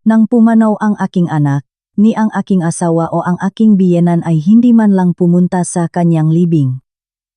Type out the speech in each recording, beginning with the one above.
Nang pumanaw ang aking anak, ni ang aking asawa o ang aking biyenan ay hindi man lang pumunta sa kanyang libing.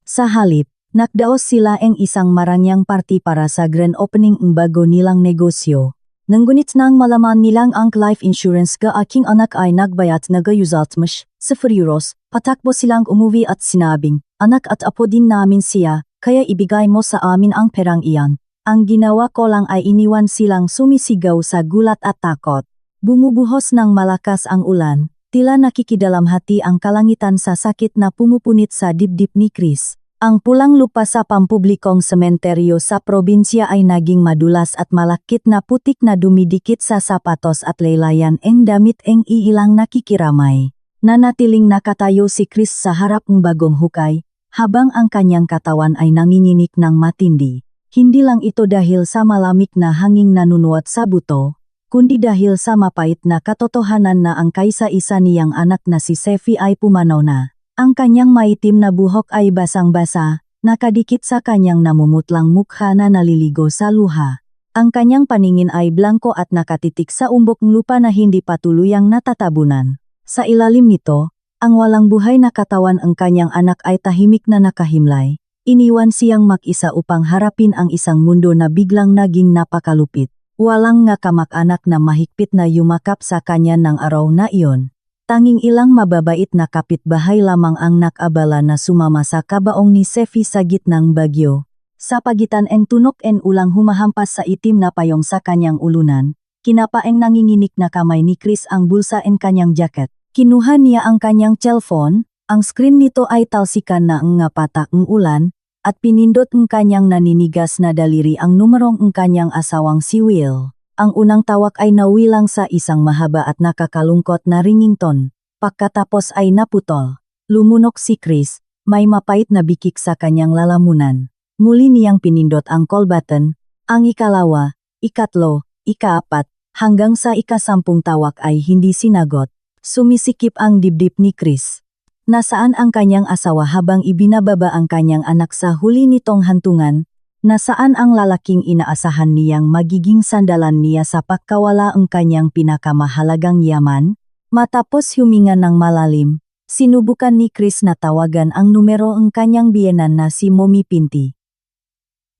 Sa halip, nakdaos sila ang isang marangyang party para sa grand opening ng bago nilang negosyo. Ngunit nang malaman nilang ang life insurance ka aking anak ay nagbayad na €1,000 patakbo silang umuwi at sinabing, "Anak at apo din namin siya, kaya ibigay mo sa amin ang perang iyan." Ang ginawa ko lang ay iniwan silang sumisigaw sa gulat at takot. Bumubuhos ng malakas ang ulan, tila nakikidalamhati ang kalangitan sa sakit na pumupunit sa dibdib ni Chris. Ang pulang lupa sa pampublikong sementeryo sa probinsya ay naging madulas at malakit na putik na dumidikit sa sapatos at laylayan ang damit ang iilang nakikiramay. Nanatiling nakatayo si Chris sa harap ng bagong hukay, habang ang kanyang katawan ay nanginginig ng matindi. Hindi lang ito dahil sa malamig na hanging nanunuot sa buto, kundi dahil sa mapait na katotohanan na ang kaisa-isa niyang anak na si Sefi ay pumanaw na. Ang kanyang maitim na buhok ay basang-basa, nakadikit sa kanyang namumutlang mukha na naliligo sa luha. Ang kanyang paningin ay blanko at nakatitik sa umbok ng lupa na hindi pa tuluyang natatabunan. Sa ilalim nito, ang walang buhay na katawan ng kanyang anak ay tahimik na nakahimlay. Iniwan siyang mag-isa upang harapin ang isang mundo na biglang naging napakalupit. Walang nga kamag-anak na mahigpit na yumakap sa kanya ng araw na iyon. Tanging ilang mababait na kapitbahay lamang ang nakabala na sumama sa kabaong ni Sefi sa gitnang bagyo. Sa pagitan ng tunok and ulang humahampas sa itim na payong sa kanyang ulunan, kinapaeng nanginginig na kamay ni Chris ang bulsa ng kanyang jacket. Kinuha niya ang kanyang cellphone, ang screen nito ay talsikan na ng patak ng ulan, at pinindot ng kanyang naninigas na daliri ang numerong ng kanyang asawang si Will. Ang unang tawag ay nawilang sa isang mahaba at nakakalungkot na ringington. Pagkatapos ay naputol. Lumunok si Chris, may mapait na bikik sa kanyang lalamunan. Muli niyang pinindot ang call button, ang ikalawa, ikatlo, ikaapat, hanggang sa ika-10 tawag ay hindi sinagot. Sumisikip ang dibdib ni Chris. Nasaan ang kanyang asawa habang ibinababa ang kanyang anak sa huli nitong hantungan? Nasaan ang lalaking inaasahan niyang magiging sandalan niya sa pagkawala ang kanyang pinakamahalagang yaman? Matapos huminga ng malalim, sinubukan ni Chris na tawagan ang numero ng kanyang biyenan na si Mommy Pinty.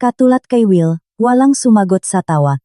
Katulad kay Will, walang sumagot sa tawag.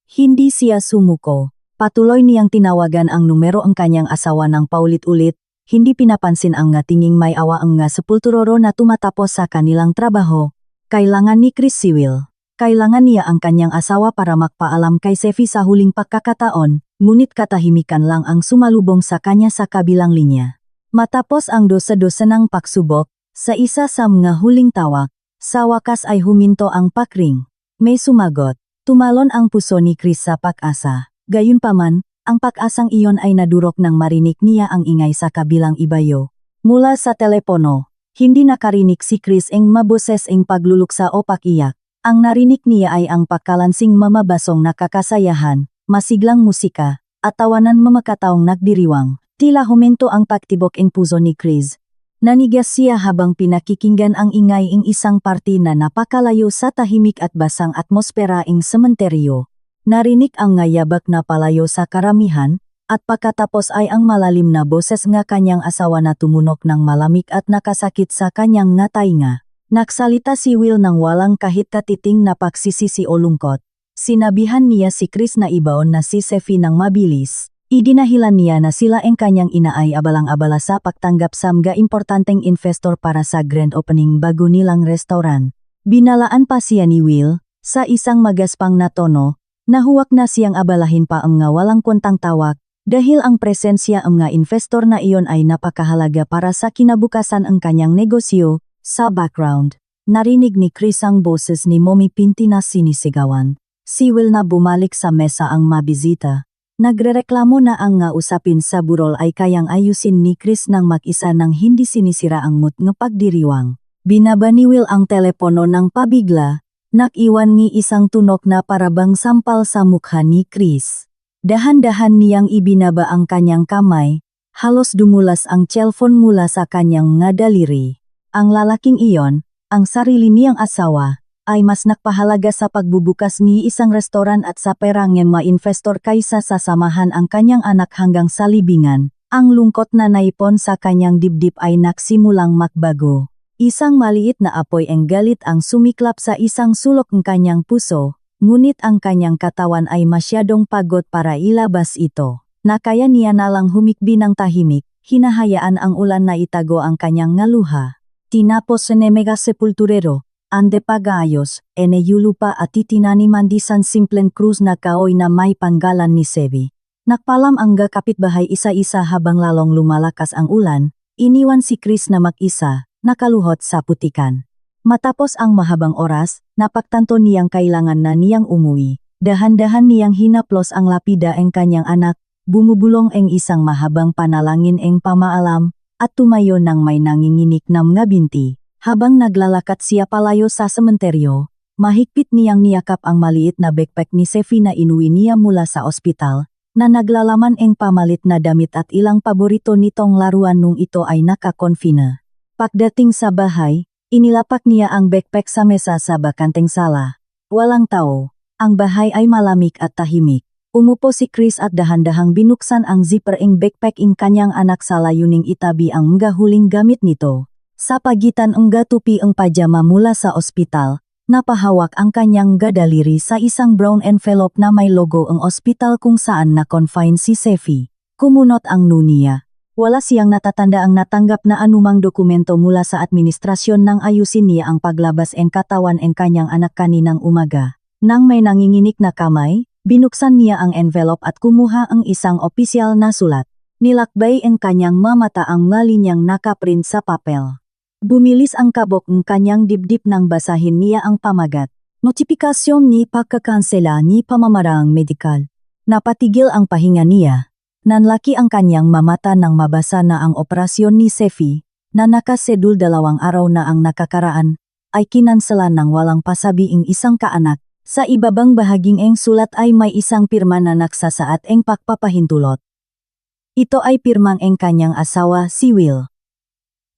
Hindi siya sumuko. Patuloy niyang tinawagan ang numero ng kanyang asawa ng paulit-ulit. Hindi pinapansin ang tinging may awa ang sepulturero na tumatapos sa kanilang trabaho. Kailangan ni Chris si Will. Kailangan niya ang kanyang asawa para magpaalam kay Sefi sa huling pagkakataon, ngunit katahimikan lang ang sumalubong sa kanya sa kabilang linya. Matapos ang dosa-dosa ng pagsubok, sa isa sa mga huling tawag, sa wakas ay huminto ang pakring. May sumagot. Tumalon ang puso ni Chris sa pag-asa. Gayunpaman, ang pag-asang iyon ay nadurok nang marinig niya ang ingay sa kabilang ibayo. Mula sa telepono, hindi nakarinig si Chris ang maboses ang pagluluksa o pakiyak. Ang narinig niya ay ang pagkalansing mamabasong nakakasayahan, masiglang musika, at tawanan mamakataong nagdiriwang. Tila huminto ang pagtibok ang puso ni Chris. Nanigas siya habang pinakikinggan ang ingay ng isang party na napakalayo sa tahimik at basang atmosfera ng sementeryo. Narinig ang ngayabak na palayo sa karamihan, at pagkatapos ay ang malalim na boses nga kanyang asawa na tumunok ng malamig at nakasakit sa kanyang tainga. Nagsalita si Will nang walang kahit katiting na pagsisisi o lungkot. Sinabihan niya si Chris na ibaon na si Sefi ng mabilis. Idinahilan niya na sila ang kanyang ina ay abalang-abala sa pagtanggap sa mga importanteng investor para sa grand opening bago nilang restaurant. Binalaan pa siya ni Will, sa isang magaspang na tono, nahuwak na siyang abalahin pa ang nga walang kwentang tawag, dahil ang presensya ang nga investor na iyon ay napakahalaga para sa kinabukasan ang kanyang negosyo. Sa background, narinig ni Chris ang boses ni Mommy Pinty na sinisigawan. Si Will na bumalik sa mesa ang mabisita. Nagrereklamo na ang nga usapin sa burol ay kayang ayusin ni Chris nang mag-isa nang hindi sinisira ang mood ng pagdiriwang. Binaba ni Will ang telepono ng pabigla. Nakiwan ni isang tunok na parabang sampal sa mukha ni Chris. Dahan-dahan niyang ibinaba ang kanyang kamay, halos dumulas ang cellphone mula sa kanyang nga daliri. Ang lalaking iyon, ang sarili niyang asawa, ay mas nakpahalaga sa pagbubukas ni isang restoran at sa pera ng mga investor kaysa sa samahan ang kanyang anak hanggang sa libingan. Ang lungkot na naipon sa kanyang dibdib ay nagsimulang makbago. Isang maliit na apoy ang galit ang sumiklap sa isang sulok ng kanyang puso, ngunit ang kanyang katawan ay masyadong pagod para ilabas ito. Nakaya niya nalang humikbi ng tahimik, hinahayaan ang ulan na itago ang kanyang ngaluha. Tinapos sa mega sepulturero, ande pag-aayos, yulupa at titinaniman di San simpleng krus na kaoy na may panggalan ni Sevi. Nakpalam ang kapitbahay isa-isa habang lalong lumalakas ang ulan, iniwan si Chris na mag-isa, nakaluhot sa putikan. Matapos ang mahabang oras, napagtanto niyang kailangan na niyang umuwi. Dahan-dahan niyang hinaplos ang lapida ang kanyang anak, bumubulong ang isang mahabang panalangin ang pamaalam, at tumayo ng may nanginginig na mga binti. Habang naglalakat siya palayo sa sementeryo, mahigpit niyang niyakap ang maliit na backpack ni Sevi na inuwi niya mula sa ospital, na naglalaman ang pamalit na damit at ilang paborito nitong laruan nung ito ay nakakonfina. Pagdating sa bahay, inilapak niya ang backpack sa mesa sa bakanteng sala. Walang tao, ang bahay ay malamig at tahimik. Umupo si Chris at dahan-dahang binuksan ang zipper ng backpack ng kanyang anak sa layuning itabi ang mga huling gamit nito. Sa pagitan ang tupi ang pajama mula sa ospital, napahawak ang kanyang gadaliri sa isang brown envelope na may logo ang ospital kung saan na-confine si Sevi. Kumunot ang nuniya. Wala siyang natatanda ang natanggap na anumang dokumento mula sa administrasyon nang ayusin niya ang paglabas ng katawan ng kanyang anak kaninang umaga. Nang may nanginginig na kamay, binuksan niya ang envelope at kumuha ang isang opisyal na sulat. Nilakbay ang kanyang mamata ang mga linyang nakaprint sa papel. Bumilis ang kabok ng kanyang dibdib nang basahin niya ang pamagat. Notifikasyon ni pagkakansela ni pamamarang medikal. Napatigil ang pahinga niya. Nanlaki ang kanyang mamata nang mabasa na ang operasyon ni Sevi, na nakasedul 2 araw na ang nakakaraan, ay kinanselan ng walang pasabiing isang kaanak. Sa ibabang bahaging ang sulat ay may isang pirma na nagsasaad ang pagpapahintulot. Ito ay pirmang ang kanyang asawa si Will.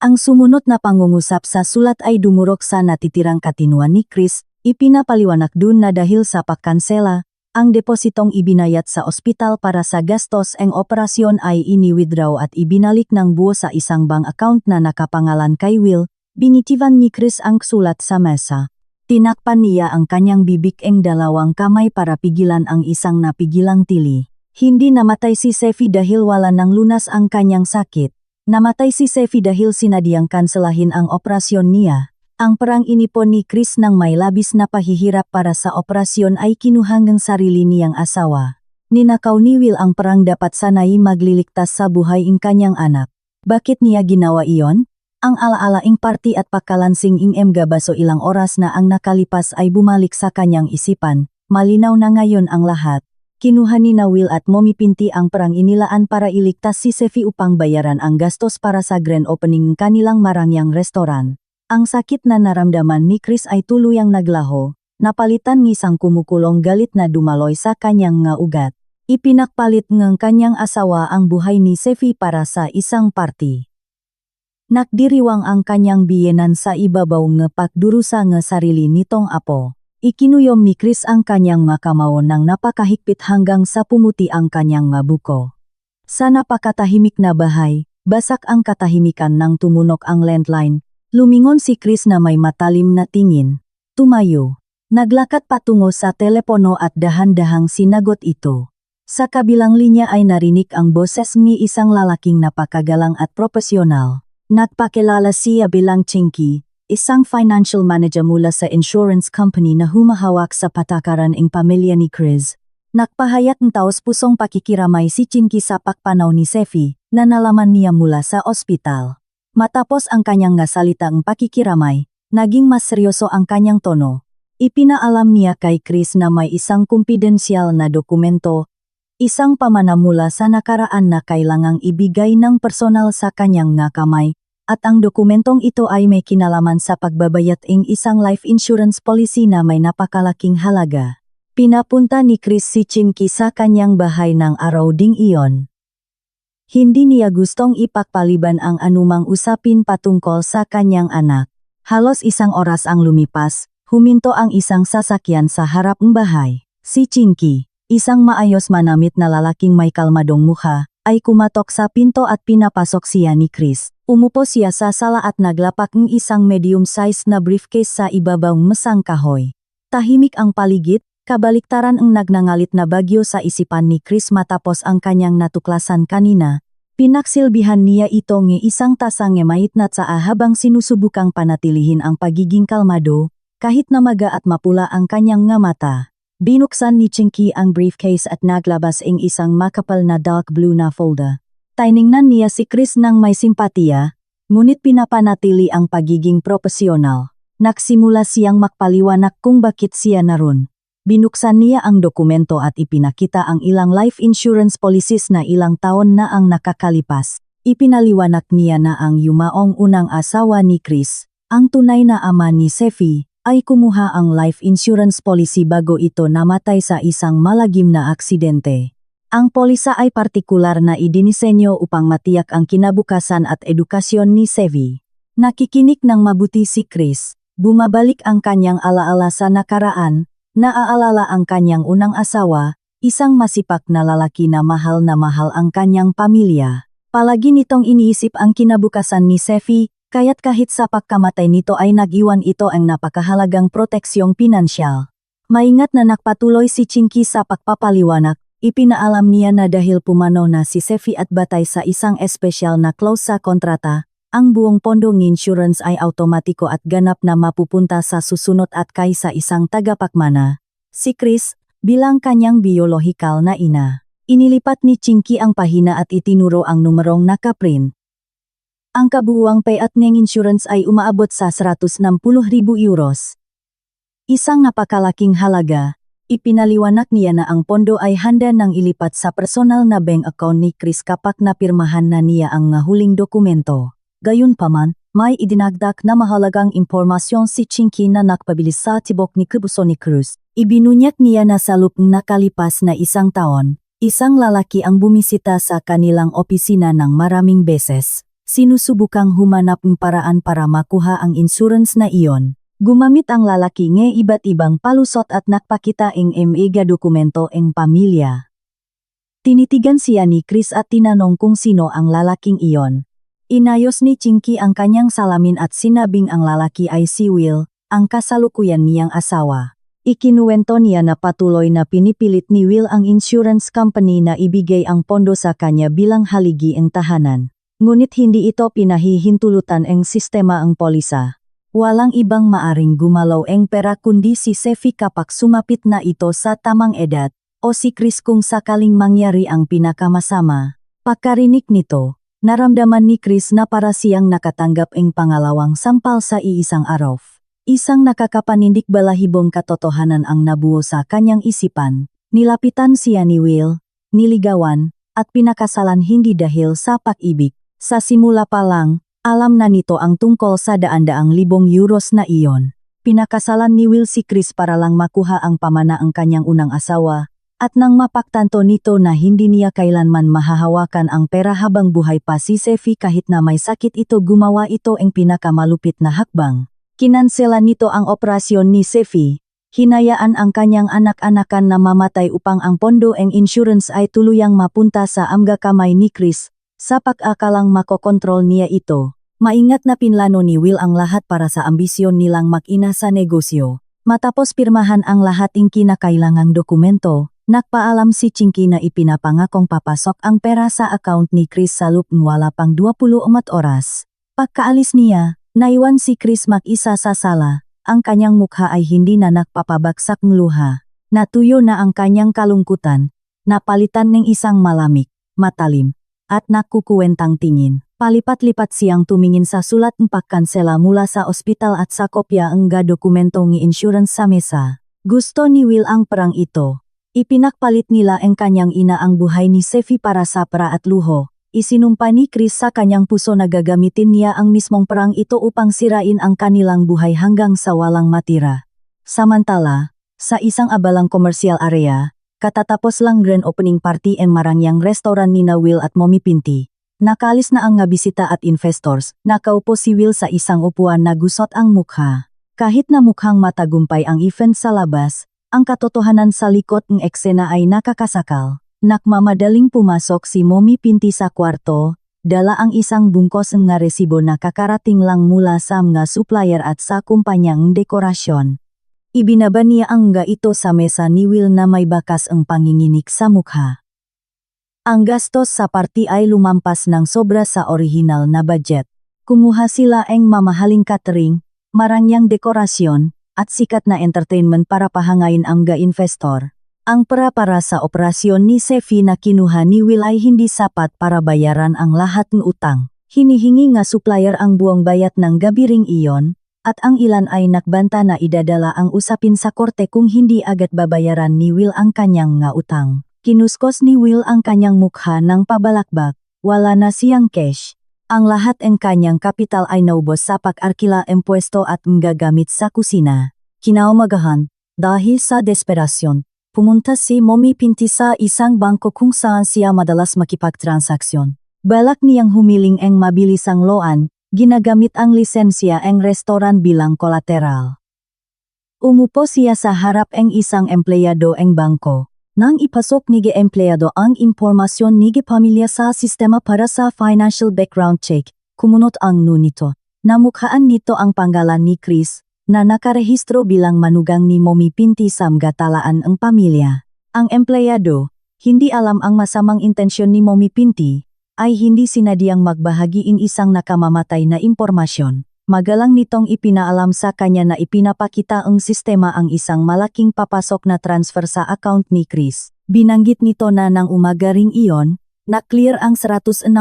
Ang sumunod na pangungusap sa sulat ay dumurok sa natitirang katinuan ni Chris, ipinapaliwanag dun na dahil sa pagkansela, ang depositong ibinayat sa ospital para sa gastos ang operasyon ay ini-withdraw at ibinalik ng buo sa isang bank account na nakapangalan kay Will. Binitivan ni Chris ang sulat sa mesa. Tinakpan niya ang kanyang bibig ang 2 kamay para pigilan ang isang napigilang tili. Hindi namatay si Sevi dahil wala nang lunas ang kanyang sakit. Namatay si Sevi dahil sinadyang kanselahin ang operasyon niya. Ang perang inipon ni Chris nang may labis na pahihirap para sa operasyon ay kinuha ng sarili niyang asawa. Ninakaw ni Will ang perang dapat sanay magliligtas sa buhay ng kanyang anak. Bakit niya ginawa iyon? Ang alaalaing party at pagkalansing ng gabaso ilang oras na ang nakalipas ay bumalik sa kanyang isipan. Malinaw na ngayon ang lahat. Kinuha ni na Will at momipinti ang perang inilaan para iligtas si Sevi upang bayaran ang gastos para sa grand opening ng kanilang marangyang restoran. Ang sakit na naramdaman ni Chris ay tuluyang naglaho, napalitan ng isang kumukulong galit na dumaloy sa kanyang nga ugat. Ipinakpalit ng kanyang asawa ang buhay ni Sevi para sa isang party. Nakdiriwang ang kanyang biyenan sa ibabaw ng pagdurusa ng sarili nitong apo. Ikinuyom ni Chris ang kanyang makamao nang napakahigpit hanggang sa pumuti ang kanyang mabuko. Sa napakatahimik na bahay, basak ang katahimikan nang tumunok ang landline. Lumingon si Chris na may matalim na tingin. Tumayo. Naglakad patungo sa telepono at dahan-dahang sinagot ito. Sa kabilang linya ay narinig ang boses ni isang lalaking napakagalang at propesyonal. Nagpakilala siya bilang Chinky, isang financial manager mula sa insurance company na humahawak sa patakaran ng pamilya ni Chris. Nagpahayag ng taos-pusong pakikiramay si Chinky sa pagpanaw ni Sevi, na nalaman niya mula sa ospital. Matapos ang kanyang salitang pakikiramay, naging mas seryoso ang kanyang tono. Ipinaalam niya kay Chris na may isang kumpidensyal na dokumento, isang pamana mula sa nakaraan na kailangang ibigay ng personal sa kanyang nga kamay, at ang dokumentong ito ay may kinalaman sa pagbabayad ng isang life insurance policy na may napakalaking halaga. Pinapunta ni Chris si Chinky sa kanyang bahay ng araw ding iyon. Hindi niya gustong ipagpaliban ang anumang usapin patungkol sa kanyang anak. Halos 1 oras ang lumipas, huminto ang isang sasakyan sa harap ng bahay. Si Chinky, isang maayos manamit na lalaking may kalmadong mukha, ay kumatok sa pinto at pinapasok siya ni Chris. Umupo siya sa sala at naglapak ng isang medium-sized na briefcase sa ibabaw mesang kahoy. Tahimik ang paligid, kabaliktaran ang nagnangalit na bagyo sa isipan ni Chris matapos ang kanyang natuklasan kanina. Pinaksilbihan niya ito ng isang tasang ngemait na tsaa habang sinusubukang panatilihin ang pagiging kalmado, kahit na maga at mapula ang kanyang nga mata. Binuksan ni Chinky ang briefcase at naglabas ang isang makapal na dark blue na folder. Tiningnan niya si Chris nang may simpatiya, ngunit pinapanatili ang pagiging profesional. Nagsimula siyang magpaliwanag kung bakit siya naroon. Binuksan niya ang dokumento at ipinakita ang ilang life insurance policies na ilang taon na ang nakakalipas. Ipinaliwanag niya na ang yumaong unang asawa ni Chris, ang tunay na ama ni Sefi, ay kumuha ang life insurance policy bago ito namatay sa isang malagim na aksidente. Ang polisa ay partikular na idinisenyo upang matiyak ang kinabukasan at edukasyon ni Sevi. Nakikinig ng mabuti si Chris, bumabalik ang kanyang alaala sa nakaraan, naaalala ang kanyang unang asawa, isang masipak na lalaki na mahal ang kanyang pamilya. Palagi nitong iniisip ang kinabukasan ni Sefi, kaya't kahit sa pagkamatay nito ay nag-iwan ito ang napakahalagang proteksyong pinansyal. Maingat na nakpatuloy si Chinky sa pagpapaliwanag, ipinaalam niya na dahil pumanaw na si Sefi at batay sa isang espesyal na clause sa kontrata, ang buong pondo ng insurance ay automatiko at ganap na mapupunta sa susunod at kay sa isang tagapagmana, si Chris, bilang kanyang biolohikal na ina. Inilipat ni Chinky ang pahina at itinuro ang numerong nakaprint. Ang kabuuang payout ng insurance ay umaabot sa 160,000 euros. Isang napakalaking halaga, ipinaliwanag niya na ang pondo ay handa nang ilipat sa personal na bank account ni Chris kapag napirmahan na niya ang huling dokumento. Gayunpaman, may idinagdag na mahalagang impormasyon si Chinky na nakpabilis sa tibok ni Kubuso ni Cruz. Ibinunyag niya na sa loob ng nakalipas na isang taon, isang lalaki ang bumisita sa kanilang opisina ng maraming beses. Sinusubukang humanap ng paraan para makuha ang insurance na iyon. Gumamit ang lalaki ng iba't ibang palusot at nakpakita ang mga dokumento ng pamilya. Tinitigan siya ni Chris at tinanong kung sino ang lalaking iyon. Inayos ni Chinky ang kanyang salamin at sinabing ang lalaki ay si Will, ang kasalukuyan niyang asawa. Ikinuwento niya na patuloy na pinipilit ni Will ang insurance company na ibigay ang pondo sa kanya bilang haligi ang tahanan. Ngunit hindi ito pinahihintulutan ang sistema ang polisa. Walang ibang maaring gumalaw ang pera kundi si Sefi kapag sumapit na ito sa tamang edad, o si Chris kung sakaling mangyari ang pinakamasama. Pagkarinig nito, naramdaman ni Chris na para siyang nakatanggap ang pangalawang sampal sa iisang araw. Isang nakakapanindik balahibong katotohanan ang nabuo sa kanyang isipan. Nilapitan siya ni Will, niligawan, at pinakasalan hindi dahil sa pag-ibig. Sa simula pa lang, alam na nito ang tungkol sa daan-daang libong euros na iyon. Pinakasalan ni Will si Chris para lang makuha ang pamana ang kanyang unang asawa, at nang mapagtanto nito na hindi niya kailanman mahahawakan ang pera habang buhay pa si Sefi kahit na may sakit ito gumawa ito ang pinakamalupit na hakbang. Kinansela nito ang operasyon ni Sefi. Hinayaan ang kanyang anak-anakan na mamatay upang ang pondo ng insurance ay tuluyang mapunta sa amga kamay ni Chris. Sa pag-akalang makokontrol niya ito, maingat na pinlano ni Will ang lahat para sa ambisyon nilang mag-ina sa negosyo. Matapos pirmahan ang lahat ng kinakailangang dokumento, nagpaalam si Chinky na ipinapangakong papasok ang pera sa account ni Chris sa loob ng wala pang 24 oras. Pagkaalis niya, naiwan si Chris mag-isa sa sala, ang kanyang mukha ay hindi na nagpapabagsak ng luha. Natuyo na ang kanyang kalungkutan, napalitan ng isang malamig, matalim, at nakukuwentang tingin. Palipat-lipat siyang tumingin sa sulat ng pagkansela mula sa ospital at sa kopya ng dokumento ng insurance sa mesa. Gusto ni Will ang perang ito. Ipinakpalit nila ang kanyang ina ang buhay ni Sefi para sa pera at luho. Isinumpa ni Chris sa kanyang puso na gagamitin niya ang mismong perang ito upang sirain ang kanilang buhay hanggang sa walang matira. Samantala, sa isang abalang komersyal area, katatapos lang grand opening party ang marangyang restoran ni na Will at Mommy Pinty. Nakalis na ang bisita at investors, nakaupo si Will sa isang upuan na gusot ang mukha. Kahit na mukhang matagumpay ang event sa labas, ang katotohanan sa likod ng eksena ay nakakasakal. Nakmamadaling pumasok si Mommy Pinti sa kwarto, dala ang isang bungkos nga resibo na kakarating lang mula sa mga supplier at sa kumpanyang dekorasyon. Ibinaba niya ang nga ito sa mesa ni Will na may bakas ang panginginig sa mukha. Ang gastos sa party ay lumampas ng sobra sa orihinal na budget. Kumuha sila ang mamahaling catering, marangyang dekorasyon, at sikat na entertainment para pahangain ang ga-investor. Ang para sa operasyon ni Sefi na kinuha ni Will ay hindi sapat para bayaran ang lahat ng utang. Hinihingi nga supplier ang buong bayad ng gabiring iyon, at ang ilan ay nakbanta na idadala ang usapin sa korte kung hindi agad babayaran ni Will ang kanyang nga utang. Kinuskos ni Will ang kanyang mukha ng pabalakbak, wala na siyang cash. Ang lahat ng kanyang kapital ay naubos sa pag-arkila ng pwesto at gagamit sa kusina. Kinaumagahan, dahil sa desperasyon, pumunta si Mommy Pinti sa isang bangko kung saan siya madalas makipagtransaksyon. Balak niyang humiling ang mabilisang loan, ginagamit ang lisensya ng restoran bilang kolateral. Umupo siya sa harap ng isang empleyado ng bangko. Nang ipasok ni empleyado ang impormasyon ni pamilya sa sistema para sa financial background check, kumunot ang nunito. Namukhaan nito ang pangalan ni Chris, na nakarehistro bilang manugang ni Mommy Pinti sa mga talaan ng pamilya. Ang empleyado, hindi alam ang masamang intensyon ni Mommy Pinti, ay hindi sinadyang magbahagiin isang nakamamatay na impormasyon. Magalang nitong ipinaalam sa kanya na ipinapakita ang sistema ang isang malaking papasok na transfer sa account ni Chris. Binanggit nito na nang umaga ring iyon, na-clear ang 160,000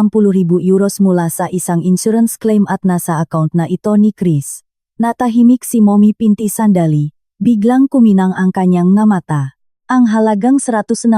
euros mula sa isang insurance claim at nasa account na ito ni Chris. Natahimik si Mommy Pinti sandali, biglang kuminang ang kanyang nga mata. Ang halagang 160,000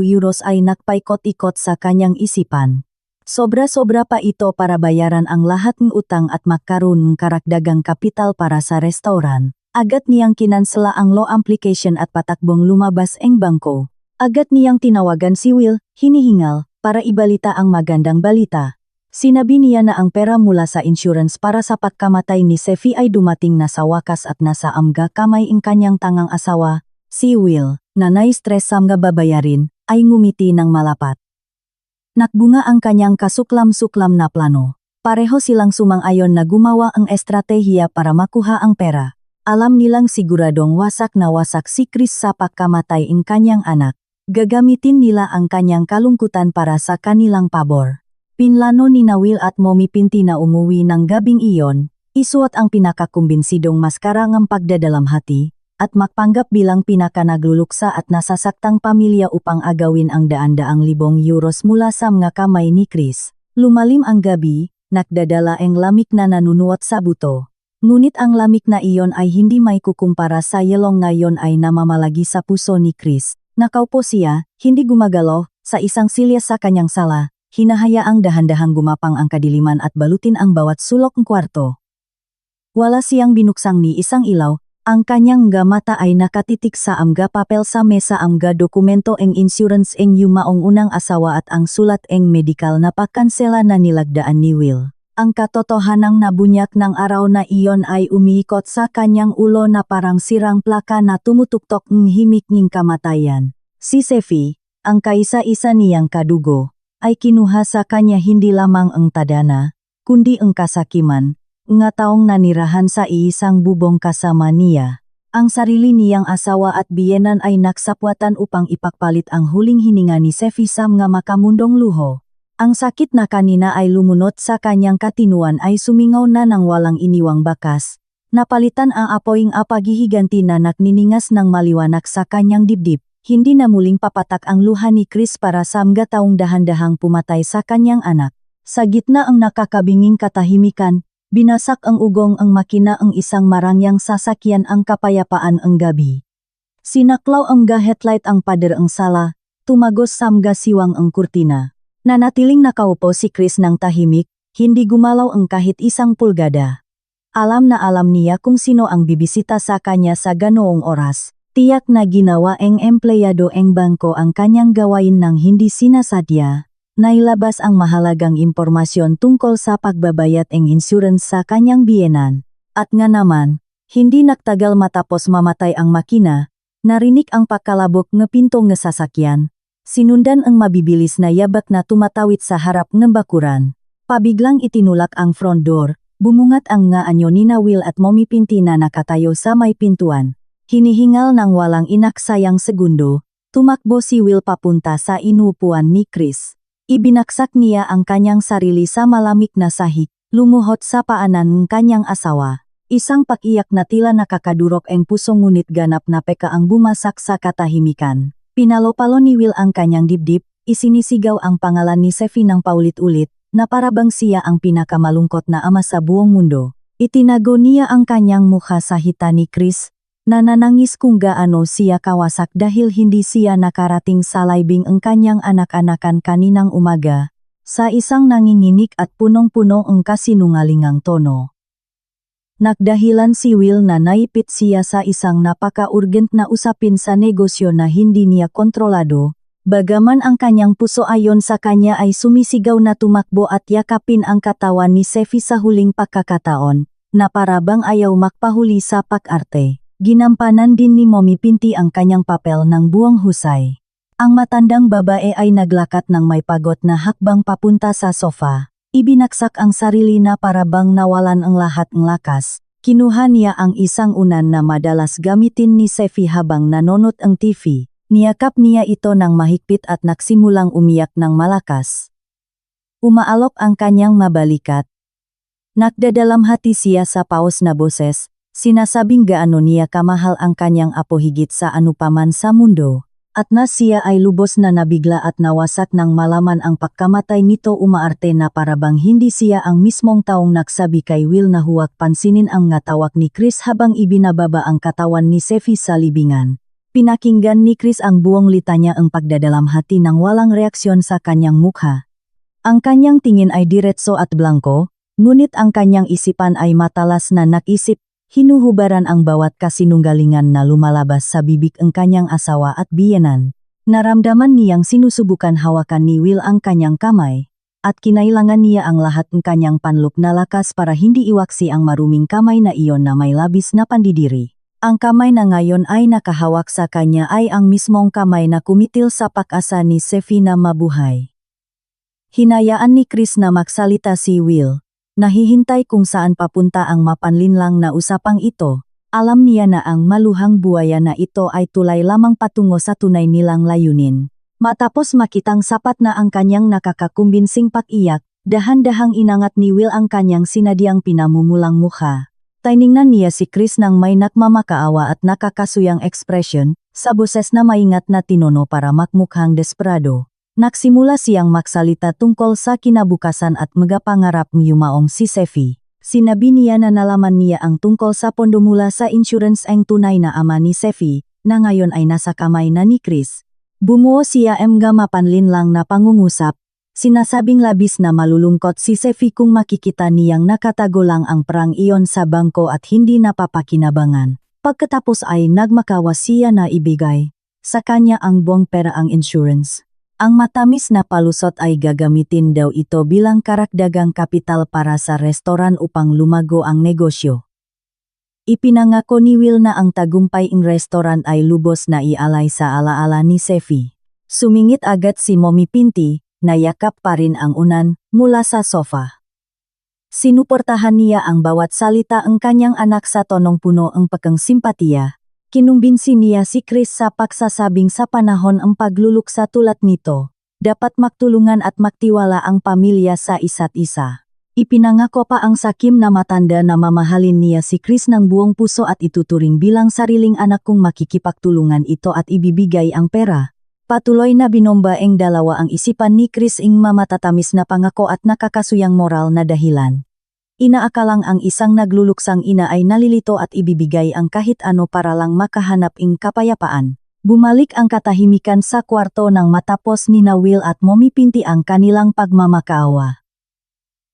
euros ay nakpaikot-ikot sa kanyang isipan. Sobra-sobra pa ito para bayaran ang lahat ng utang at magkaroon ng karagdagang kapital para sa restaurant. Agad niyang kinansela ang loan application at patakbong lumabas ang bangko. Agad niyang tinawagan si Will, hinihingal, para ibalita ang magandang balita. Sinabi niya na ang pera mula sa insurance para sa pagkamatay ni Sefi ay dumating na sa wakas at nasa amga kamay ang kanyang tangang asawa, si Will, na nai-stress sa mga babayarin, ay ngumiti ng malapat. Nakbunga ang kanyang kasuklam-suklam na plano. Pareho silang sumang-ayon na gumawa ang estratehiya para makuha ang pera. Alam nilang siguradong wasak na wasak si Chris sa pagkamatay ng kanyang anak. Gagamitin nila ang kanyang kalungkutan para sa kanilang pabor. Pinlano ni Will at Mommy Pinti na umuwi ng gabing iyon, isuot ang pinakakumbinsidong maskara ng pagdadalamhati, at magpanggap bilang pinakanagluluksa at nasasaktang pamilya upang agawin ang daan-daang libong euros mula sa mga kamay ni Chris. Lumalim ang gabi, nakdadala ang lamig na nanunuot sa buto. Ngunit ang lamig na iyon ay hindi may kukumpara sa yelong ngayon ay namamalagi sa puso ni Chris. Nakaupo siya, hindi gumagalaw, sa isang silya sa kanyang sala, hinahayaang dahan-dahang gumapang ang kadiliman at balutin ang bawat sulok ng kwarto. Wala siyang binuksang ni isang ilaw. Ang kanyang mga mata ay nakatitik sa amga papel sa mesa amga dokumento eng insurance eng yumaong unang asawa at ang sulat eng medical na pagkansela na nilagdaan ni Will. Ang katotohanang nabunyak ng araw na iyon ay umiikot sa kanyang ulo na parang sirang plaka na tumutuktok ng himik ng kamatayan. Si Sefi, ang kaisa-isa niyang kadugo, ay kinuha sa kanya hindi lamang ang tadana, kundi ang kasakiman, nga taong nanirahan sa iisang bubong kasama niya. Ang sarili niyang asawa at biyenan ay naksapwatan upang ipagpalit ang huling hininga ni Sefi sa mga makamundong luho. Ang sakit na kanina ay lumunot sa kanyang katinuan ay sumingaw na ng walang iniwang bakas. Napalitan ang apoying apagihiganti na nakniningas ng maliwanag sa kanyang dibdib. Hindi na muling papatak ang luha ni Chris para sa mga taong dahan-dahang pumatay sa kanyang anak. Sa gitna ang nakakabinging katahimikan, binasak ang ugong ang makina ang isang marangyang sasakyan ang kapayapaan ang gabi. Sinaklaw ang headlight ang pader ang sala, tumagos sa mga siwang ang kurtina. Nanatiling nakaupo si Chris ng tahimik, hindi gumalaw ang kahit isang pulgada. Alam na alam niya kung sino ang bibisita sa kanya sa ganoong oras. Tiyak na ginawa ang empleyado ng bangko ang kanyang gawain ng hindi sinasadya. Nailabas ang mahalagang impormasyon tungkol sa pagbabayad ng insurance sa kanyang biyenan. At nga naman, Hindi nagtagal matapos mamatay ang makina, narinig ang pakalabok ng pinto ng sasakyan. Sinundan ang mabibilis na yabak na tumatawid sa harap ng bakuran. Pabiglang itinulak ang front door, bumungat ang nga anyo ni na Will at Mommy Pinti na nakatayo sa may pintuan. Hinihingal ng walang inaksayang segundo, tumakbo si Will papunta sa inuupuan ni Chris. Ibinaksak niya ang kanyang sarili sa malamig na sahig, lumuhod sa paanan ng kanyang asawa. Isang pakiyak na tila nakakadurok ang puso ngunit ganap na peka ang bumasak sa katahimikan. Pinalo-palo ni Will ang kanyang dibdib, isinisigaw ang pangalan ni Sefi ng paulit-ulit, na parabang siya ang pinakamalungkot na ama sa buong mundo. Itinago niya ang kanyang mukha sa hita ni Chris, na nanangis kung gaano siya kawasak dahil hindi siya nakarating sa laibing ang kanyang anak-anakan kaninang umaga, sa isang nanginginig at punong-puno ang kasinungalingang tono. Nagdahilan si Will na naipit siya sa isang napaka-urgent na usapin sa negosyo na hindi niya kontrolado, bagaman ang kanyang puso ayon sa kanya ay sumisigaw na tumakbo at yakapin ang katawan ni Sefi sa huling pagkakataon, na parabang ayaw makpahuli sa pag-arte. Ginampanan din ni Mommy Pinti ang kanyang papel ng buong husay. Ang matandang babae ay naglakat ng may pagod na hakbang papunta sa sofa. Ibinaksak ang sarili na parabang nawalan ang lahat ng lakas. Kinuha niya ang isang unan na madalas gamitin ni Sefi habang nanonood ang TV. Niyakap niya ito ng mahigpit at nagsimulang umiyak ng malakas. Umaalok ang kanyang mabalikat. Nagdadalam hati siya sa paos na boses, sinasabing gaano niya kamahal ang kanyang apo higit sa anupaman sa mundo. At na siya ay lubos na nabigla at nawasak nang malaman ang pagkamatay nito. Umaarte na parabang hindi siya ang mismong taong nagsabi kay Will na huwag pansinin ang ngatawak ni Chris habang ibinababa ang katawan ni Sefi sa libingan. Pinakinggan ni Chris ang buong litanya ang pagdadalamhati nang walang reaksyon sa kanyang mukha. Ang kanyang tingin ay diretso at blanko, ngunit ang kanyang isipan ay matalas na nakisip. Hinuhubaran ang bawat kasinunggalingan na lumalabas sa bibig ang kanyang asawa at biyenan. Naramdaman niyang sinusubukan hawakan ni Will ang kanyang kamay, at kinailangan niya ang lahat ng kanyang panloob na lakas para hindi iwaksi ang maruming kamay na iyon na may labis na pandidiri. Ang kamay na ngayon ay nakahawak sa kanya ay ang mismong kamay na kumitil sa pag-asa ni Sefi na mabuhay. Hinayaan ni Chris na magsalita si Will. Nahihintay kung saan papunta ang mapanlinlang na usapang ito. Alam niya na ang maluhang buwaya na ito ay tulay lamang patungo sa tunay nilang layunin. Matapos makitang sapat na ang kanyang nakakakumbinsing pag-iyak, dahan-dahang inangat ni Will ang kanyang sinadyang pinamumulang mukha. Tiningnan niya si Chris nang may nagmamakaawa at nakakasuyang ekspresyon, sa boses na maingat na tinono para makmukhang desperado. Nagsimula siyang magsalita tungkol sa kinabukasan at magapangarap ng yumaong si Sefi. Sinabi niya na nalaman niya ang tungkol sa pondo mula sa insurance ang tunay na ama ni Sefi, na ngayon ay nasa kamay na ni Chris. Bumuo siya mga mapanlinlang na pangungusap. Sinasabing labis na malulungkot si Sefi kung makikita niyang nakatago lang ang perang iyon sa bangko at hindi napapakinabangan. Pagkatapos ay nagmakawa siya na ibigay sa kanya ang buong pera ang insurance. Ang matamis na palusot ay gagamitin daw ito bilang karagdagang kapital para sa restoran upang lumago ang negosyo. Ipinangako ni Will na ang tagumpay ng restoran ay lubos na ialay sa alaala ni Sefi. Sumingit agad si Mommy Pinti, na yakap pa rin ang unan mula sa sofa. Sinuportahan niya ang bawat salita ng kanyang anak sa tonong puno ng pagkangsimpatiya. Kinumbinsi niya si Chris sa pagsasabing sa panahon ang pagluluksa tulad nito, dapat magtulungan at magtiwala ang pamilya sa isa't isa. Ipinangako pa ang sakim na matanda na mamahalin niya si Chris ng buong puso at ituturing bilang sariling anak kung makikipagtulungan ito at ibibigay ang pera. Patuloy na binomba ang dalawa ang isipan ni Chris ing mamatatamis na pangako at nakakasuyang moral na dahilan. Inaakalang ang isang nagluluksang ina ay nalilito at ibibigay ang kahit ano para lang makahanap ng kapayapaan. Bumalik ang katahimikan sa kwarto nang matapos ni na Will at Mommy Pinti ang kanilang pagmamakaawa.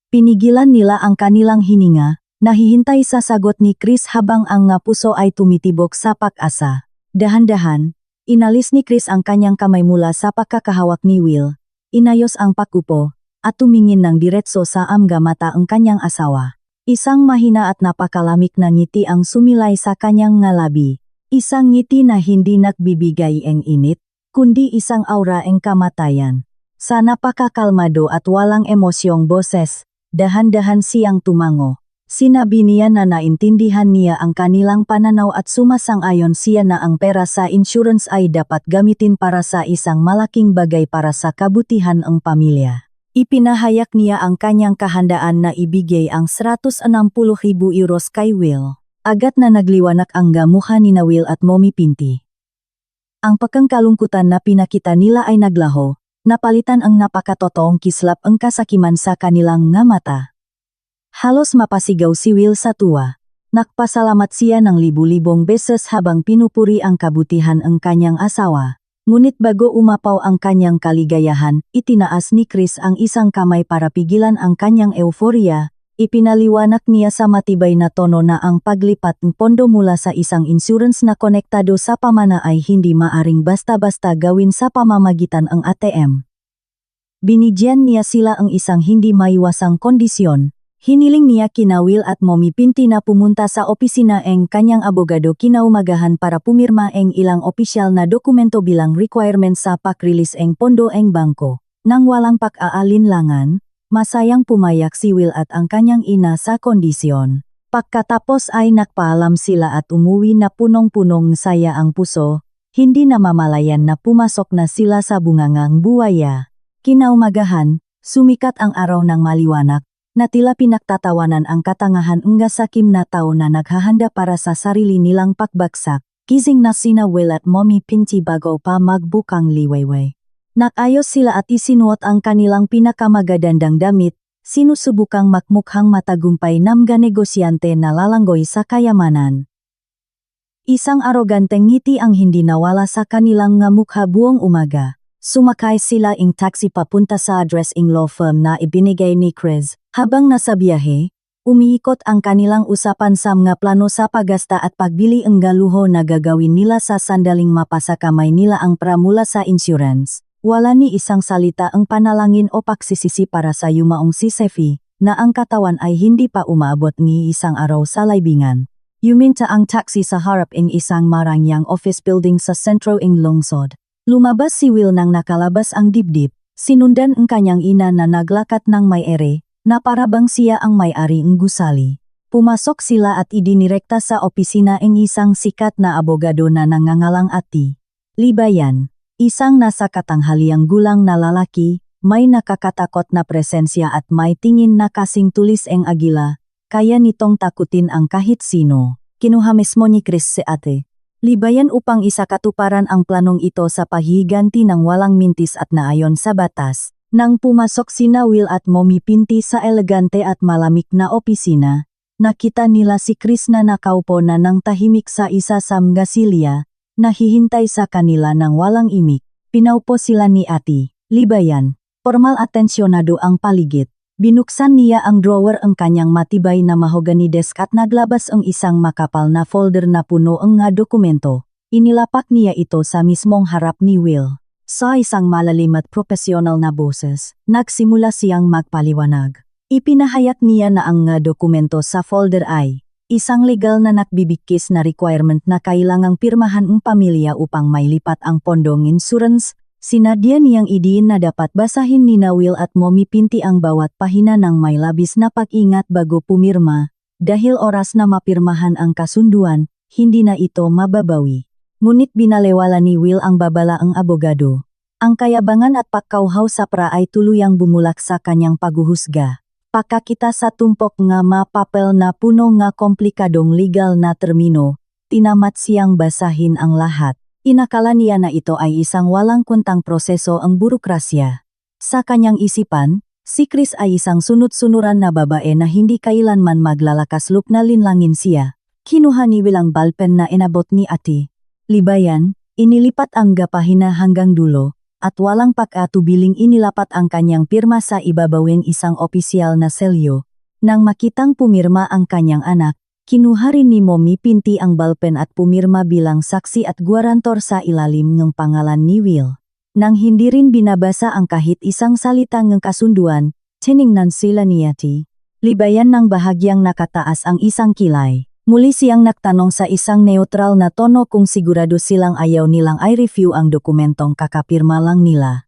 Pinigilan nila ang kanilang hininga, nahihintay sa sagot ni Chris habang ang nga puso ay tumitibok sa pag-asa. Dahan-dahan, inalis ni Chris ang kanyang kamay mula sa pagkakahawak ni Will, inayos ang pakupo, at tumingin ng diretso sa mga mata ang kanyang asawa. Isang mahina at napakalamig na ngiti ang sumilay sa kanyang ngalabi. Isang ngiti na hindi nagbibigay ng init, kundi isang aura ng kamatayan. Sa napakakalmado at walang emosyong boses, dahan-dahan siyang tumango. Sinabi niya na naintindihan niya ang kanilang pananaw at sumasang-ayon siya na ang pera sa insurance ay dapat gamitin para sa isang malaking bagay para sa kabutihan ng pamilya. Ipinahayag niya ang kanyang kahandaan na ibigay ang 160,000 euros kay Will. Agad na nagliwanag ang mukha ni Will at Mommy Pinti. Ang pagkangkalungkutan na pinakita nila ay naglaho, napalitan ang napakatotoong kislap ang kasakiman sa kanilang mata. Halos mapasigaw si Will sa tuwa. Nagpasalamat siya ng libu-libong beses habang pinupuri ang kabutihan ng kanyang asawa. Ngunit bago umapaw ang kanyang kaligayahan, itinaas ni Chris ang isang kamay para pigilan ang kanyang euforia. Ipinaliwanag niya sa matibay na tono na ang paglipat ng pondo mula sa isang insurance na konektado sa pamana ay hindi maaring basta-basta gawin sa pamamagitan ng ATM. Binigyan niya sila ang isang hindi maiwasang kondisyon. Hiniling niya kina Will at Mommy Pinti na pumunta sa opisina ng kanyang abogado kinaumagahan para pumirma ng ilang opisyal na dokumento bilang requirement sa pag-release ng pondo ng bangko. Nang walang pag-aalinlangan, masayang pumayak si Will at ang kanyang ina sa kondisyon. Pagkatapos ay nagpaalam sila at umuwi na punong-punong saya ang puso, hindi na mamalayan na pumasok na sila sa bungangang buwaya. Kinaumagahan, sumikat ang araw ng maliwanag. Na tila pinagtatawanan ang katangahan ng sakim na tao na naghahanda para sa sarili nilang pagbagsak. Gising na sina Will at Mommy Pinti bago pa magbukang liwayway. Nakayos sila at isinuot ang kanilang pinakamagagandang damit, sinusubukang makmukhang matagumpay na mga negosyante na lalanggoy sa kayamanan. Isang aroganteng ngiti ang hindi nawala sa kanilang mukha buong umaga. Sumakay sila ing taxi papunta sa address ing law firm na ibinigay ni Chris. Habang nasa biyahe, umiikot ang kanilang usapan sa mga plano sa paggasta at pagbili ng galuho na gagawin nila sa sandaling mapasakamay nila ang pra mula sa insurance. Wala ni isang salita ang panalangin o pagsisisi para sa yumaong si Sefi, na ang katawan ay hindi pa umaabot ni isang araw sa laibingan. Yuminta ang taxi sa harap ng isang marangyang office building sa sentro ng lungsod. Lumabas si Will nang nakalabas ang dibdib, sinundan ang kanyang ina na naglakat ng may ere, na parabang siya ang may-ari ng gusali. Pumasok sila at idinirekta sa opisina ng isang sikat na abogado na nangangalang Ati Libayan, isang nasa katanghaliang gulang na lalaki, may nakakatakot na presensya at may tingin na kasing tulis ang agila, kaya nitong takutin ang kahit sino. Kinuha mismo ni Chris si Ate Libayan upang isakatuparan ang planong ito sa paghihiganti ng walang mintis at naayon sa batas. Nang pumasok sina Will at Mommy Pinti sa elegante at malamig na opisina, nakita nila si Chris na nakaupo na ng tahimik sa isa sa mga silya, nahihintay sa kanila ng walang imik. Pinaupo sila ni Ati Libayan. Formal atensyonado ang paligid. Binuksan niya ang drawer ang kanyang matibay na mahogany desk at naglabas ang isang makapal na folder na puno ang mga dokumento. Inilapak niya ito sa mismong harap ni Will. Sa isang malalim at profesional na boses, nagsimula siyang magpaliwanag. Ipinahayag niya na ang mga dokumento sa folder ay isang legal na nakbibigkis na requirement na kailangang pirmahan ng pamilya upang mailipat ang pondong insurance. Sinadya niyang idiin na dapat basahin ni Will at Mommy Pinti ang bawat pahina ng may labis na pag-ingat bago pumirma, dahil oras na mapirmahan ang kasunduan, hindi na ito mababawi. Ngunit binalewala ni Will ang babala ang abogado. Ang kayabangan at pagkauhaw sa pra ay tuluyang bumulak sa kanyang paghuhusga. Pakakita sa tumpok nga mapapel na puno nga komplikadong legal na termino, tinamat siyang basahin ang lahat. Inakala niya na ito ay isang walang kwentang proseso ang burokrasya. Sa kanyang isipan, si Chris ay isang sunod-sunuran na babae na hindi kailanman maglalakaslop na linlangin siya. Kinuha ni Will ang ballpen na inabot ni Ati Libayan, inilipat ang gapahina hanggang dulo, at walang pag-atubiling inilapat ang kanyang pirma sa ibabawing isang opisyal na selyo. Nang makitang pumirma ang kanyang anak, kinuha rin ni Mommy Pinti ang ballpen at pumirma bilang saksi at guarantor sa ilalim ng pangalan ni Will. Nang hindi rin binabasa ang kahit isang salita ng kasunduan, tiningnan sila ni Ati libayan ng bahagyang nakataas ang isang kilay. Muli siyang nagtanong sa isang neutral na tono kung sigurado silang ayaw nilang i-review ang dokumentong kakapirma lang nila.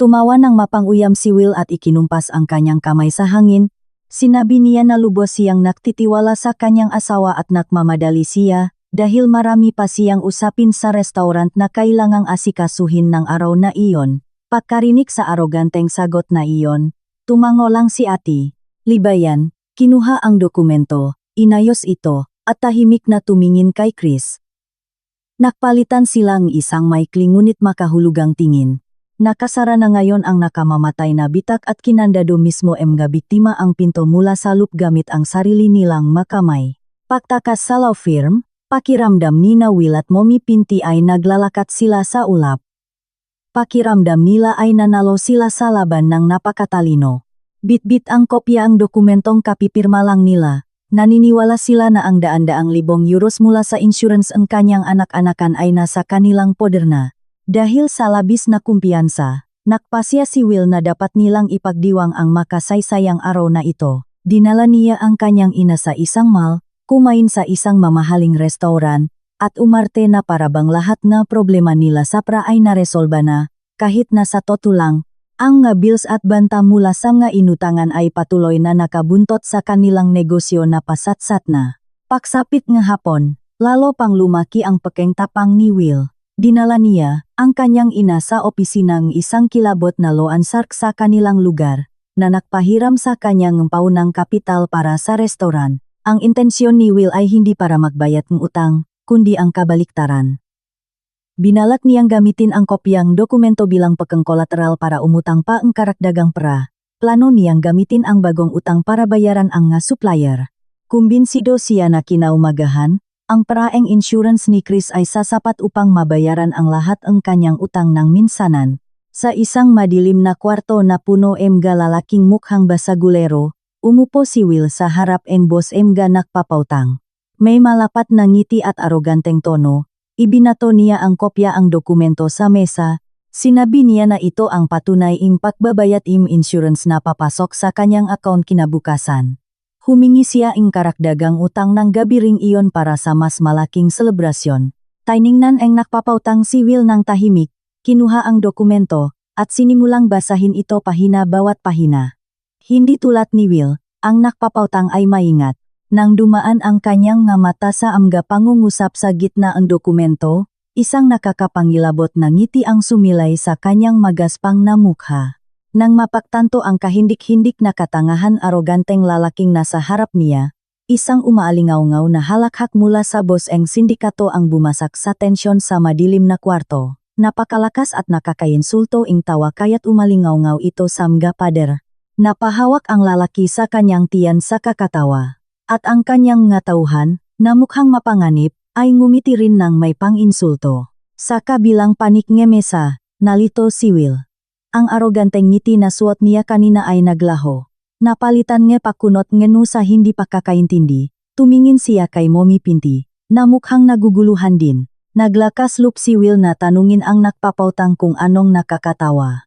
Tumawa ng mapanguyam si Will at ikinumpas ang kanyang kamay sa hangin. Sinabi niya na lubos siyang nagtitiwala sa kanyang asawa at nagmamadali siya, dahil marami pa siyang usapin sa restaurant na kailangang asikasuhin ng araw na iyon. Pagkarinig sa aroganteng sagot na iyon, tumango lang si Ate. Libayan, kinuha ang dokumento, inayos ito, at tahimik na tumingin kay Chris. Nakpalitan silang isang maikling ngunit makahulugang tingin. Nakasara na ngayon ang nakamamatay na bitak at kinandado mismo mga biktima ang pinto mula sa loop gamit ang sarili nilang makamay. Pagtakas sa law firm, pakiramdam ni na Will at Mommy Pinti ay naglalakat sila sa ulap. Pakiramdam nila ay nanalo sila sa laban ng napakatalino. Bit-bit ang kopya ang dokumentong kapipirma lang nila. Naniniwala sila na ang daan-daang libong euros mula sa insurance ang kanyang anak-anakan ay nasa kanilang poder na. Dahil sa labis na kumpiyansa, nakpasya si Will na dapat nilang ipagdiwang ang makasaysayang araw na ito. Dinala niya ang kanyang ina sa isang mall, kumain sa isang mamahaling restaurant, at umarte na para bang lahat na problema nila sa pra ay naresolba na, kahit na sa totoo lang, ang nga bills at banta mula sa nga inutangan ay patuloy na nakabuntot sa kanilang negosyo na pasatsat na. Pagsapit nga hapon, lalo pang lumaki ang pekeng-tapang ni Will. Dinala niya ang kanyang ina sa opisinang isang kilabot na loansark sa kanilang lugar, na nagpahiram sa kanyang paunang kapital para sa restaurant. Ang intensyon ni Will ay hindi para magbayad ng utang, kundi ang kabaliktaran. Binalak niyang gamitin ang kopyang dokumento bilang pekeng kolateral para umutang pa ang karagdagang pera. Plano niyang gamitin ang bagong utang para bayaran ang nga supplier. Kumbinsido siya na kinaumagahan, ang praeng insurance ni Chris ay sasapat upang mabayaran ang lahat ang kanyang utang ng minsanan. Sa isang madilim na kwarto na puno mga lalaking mukhang basagulero, umupo si Will sa harap ng boss mga nakpapautang. May malapat na ngiti at aroganteng tono, ibinato niya ang kopya ang dokumento sa mesa. Sinabi niya na ito ang patunay ng pagbabayad insurance na papasok sa kanyang account kinabukasan. Humingi siya ng karagdagang utang ng gabi ring iyon para sa mas malaking selebrasyon. Tiningnan ang nakpapautang si Will ng tahimik, kinuha ang dokumento, at sinimulang basahin ito pahina bawat pahina. Hindi tulad ni Will, ang nakpapautang ay maingat. Nang dumaan ang kanyang nga mata sa mga pangungusap sa gitna ang dokumento, isang nakakapangilabot na ngiti ang sumilay sa kanyang magaspang na mukha. Nang mapagtanto ang kahindik-hindik na katangahan aroganteng lalaking nasa harap niya, isang umaalingaw-ngaw na halakhak mula sa boss ng sindikato ang bumasak sa tensyon sa madilim na kwarto. Napakalakas at nakakainsulto ing tawa kaya't umalingaw-ngaw ito sa mga pader. Napahawak ang lalaki sa kanyang tiyan sa kakatawa. At ang kanyang nga tauhan, na mukhang mapanganib, ay ngumiti rin ng may pang-insulto. Sa kabilang panik ng mesa, nalito si Will. Ang aroganteng ngiti na suot niya kanina ay naglaho. Napalitan nga pakunot ngenu sa hindi pagkakaintindi, tumingin siya kay Mommy Pinti, na mukhang naguguluhan din. Naglakas loob si Will na tanungin ang nakpapautang kung anong nakakatawa.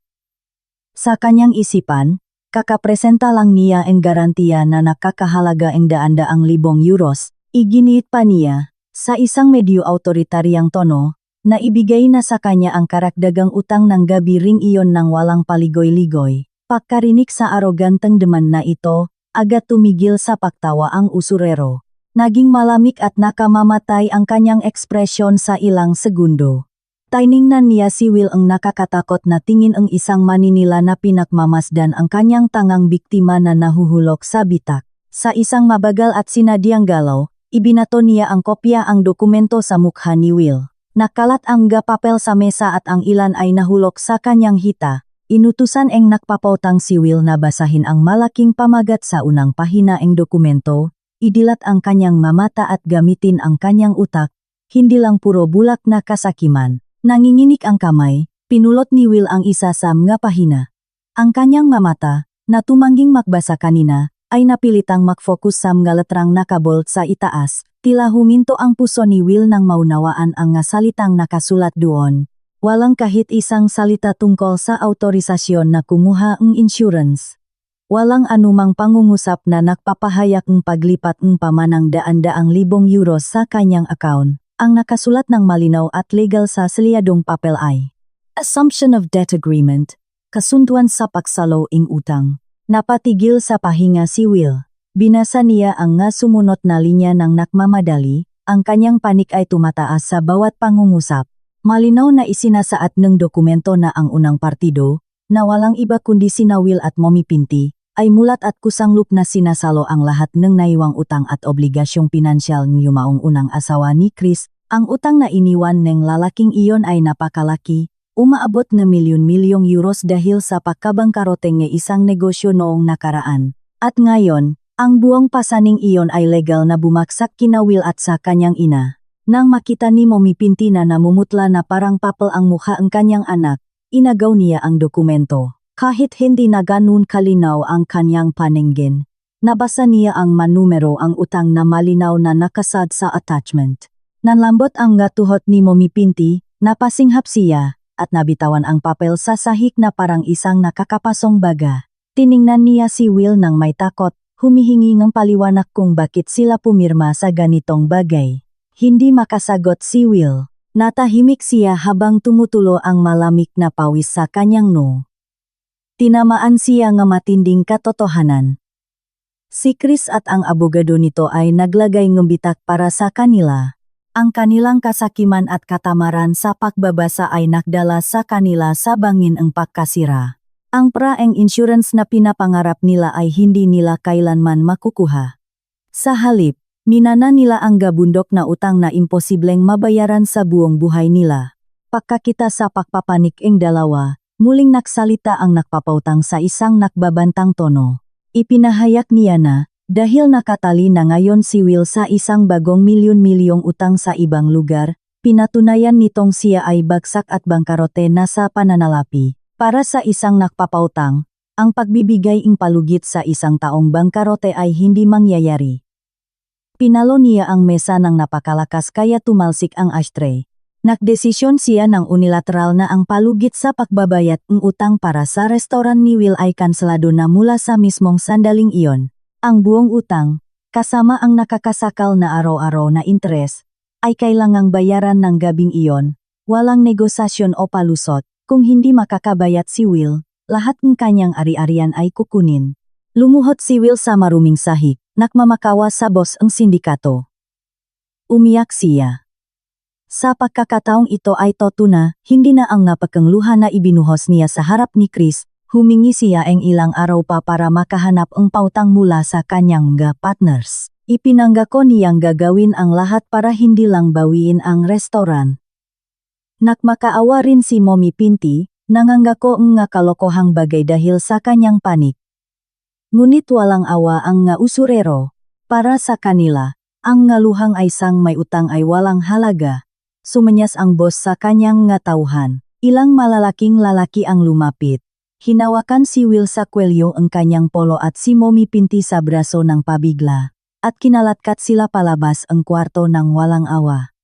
Sa kanyang isipan, kakapresenta lang niya ang garantiya na nakakahalaga ang daan-daang libong euros, iginiit pa niya, sa isang medyo autoritaryang tono, na ibigay na sa kanya ang karagdagang utang ng gabi ring iyon ng walang paligoy-ligoy. Pagkarinig sa aroganteng demand na ito, agad tumigil sa pagtawa ang usurero. Naging malamig at nakamamatay ang kanyang ekspresyon sa ilang segundo. Tiningnan niya si Will ang nakakatakot na tingin ang isang maninila na pinakmamasdan ang kanyang tangang biktima na nahuhulog sa bitak. Sa isang mabagal at sinadyang galaw, ibinato niya ang kopya ang dokumento sa mukha ni Will. Nakalat ang papel sa mesa at ang ilan ay nahulog sa kanyang hita. Inutusan ang nakpapautang si Will na basahin ang malaking pamagat sa unang pahina ng dokumento, idilat ang kanyang mamata at gamitin ang kanyang utak, hindi lang puro bulak na kasakiman. Nanginginig ang kamay, pinulot ni Will ang isa sa mga pahina. Ang kanyang mamata, na tumangging magbasa kanina, ay napilitang mag-focus sa mga letrang nakabold sa itaas. Tila huminto ang puso ni Will nang maunawaan ang nga salitang nakasulat doon. Walang kahit isang salita tungkol sa autorisasyon na kumuha ang insurance. Walang anumang pangungusap na nagpapahayak ng paglipat ng pamanang daan-daang libong euro sa kanyang account. Ang nakasulat ng malinaw at legal sa selyadong papel ay Assumption of Debt Agreement, kasunduan sa pagsalo ing utang. Napatigil sa pahinga si Will. Binasa niya ang nga sumunod na linya ng nakmamadali, ang kanyang panik ay tumataas sa bawat pangungusap. Malinaw na isinasaad ng dokumento na ang unang partido, na walang iba kundi sina Will at Mommy Pinti, ay mulat at kusanglup na sinasalo ang lahat ng naiwang utang at obligasyong pinansyal ng yumaong unang asawa ni Chris. Ang utang na iniwan ng lalaking iyon ay napakalaki, umaabot na milyon-milyong euros dahil sa pagkabangkarote ng isang negosyo noong nakaraan. At ngayon, ang buong pasaning iyon ay legal na bumaksak kina Will at sa kanyang ina. Nang makita ni Mommy Pinti na namumutla na parang papel ang mukha ang kanyang anak, inagaw niya ang dokumento. Kahit hindi na ganun kalinaw ang kanyang paningin, nabasa niya ang manumero ang utang na malinaw na nakasad sa attachment. Nanlambot ang ngatuhot ni Mommy Pinti, napasinghap siya, at nabitawan ang papel sa sahig na parang isang nakakapasong baga. Tiningnan niya si Will nang may takot, humihingi ng paliwanag kung bakit sila pumirma sa ganitong bagay. Hindi makasagot si Will. Natahimik siya habang tumutulo ang malamig na pawis sa kanyang noo. Tinamaan siya ng matinding katotohanan. Si Chris at ang abogado nito ay naglagay ng bitak para sa kanila. Ang kanilang kasakiman at katamaran sa pagbabasa ay nakdala sa kanila sa bangin ang pagkasira. Ang praeng insurance na pinapangarap nila ay hindi nila kailanman makukuha. Sa halip, minana nila ang gabundok na utang na imposibleng mabayaran sa buong buhay nila. Pagkakita sa pagpapanik ang dalawa, muling nagsalita ang nakpapautang sa isang nakbabantang tono. Ipinahayag niya na, dahil nakatali na ngayon si Will sa isang bagong milyon-milyong utang sa ibang lugar, pinatunayan nitong siya ay bagsak at bangkarote na sa pananalapi. Para sa isang nakpapautang, ang pagbibigay ng palugit sa isang taong bangkarote ay hindi mangyayari. Pinalo niya ang mesa ng napakalakas kaya tumalsik ang ashtray. Nagdesisyon siya ng unilateral na ang palugit sa pagbabayad ng utang para sa restoran ni Will ay kanselado na mula sa mismong sandaling iyon. Ang buong utang, kasama ang nakakasakal na araw-araw na interes, ay kailangang bayaran ng gabing iyon, walang negosasyon o palusot. Kung hindi makakabayat si Will, lahat ng kanyang ari-arian ay kukunin. Lumuhod si Will sa maruming sahig, nakmamakawa sa boss ang sindikato. Umiyak siya. Sa pagkakataong ito ay totoo hindi na ang napakangluha na ibinuhos niya sa harap ni Chris, humingi siya ang ilang araw pa para makahanap ang pautang mula sa kanyang mga partners. Ipinanggako niyang gagawin ang lahat para hindi lang bawiin ang restoran. Nakmakaawa rin si Mommy Pinti, nanganggako nga kalokohang bagay dahil sa kanyang panik. Ngunit walang awa ang nga usurero. Para sa kanila, ang nga luhang ay sang may utang ay walang halaga. Sumanyas ang boss sa kanyang nga tauhan. Ilang malalaking lalaki ang lumapit. Hinawakan si Will sa kwelyo ang kanyang polo at si Mommy Pinti sa braso ng pabigla. At kinalatkat sila palabas ang kwarto ng walang awa.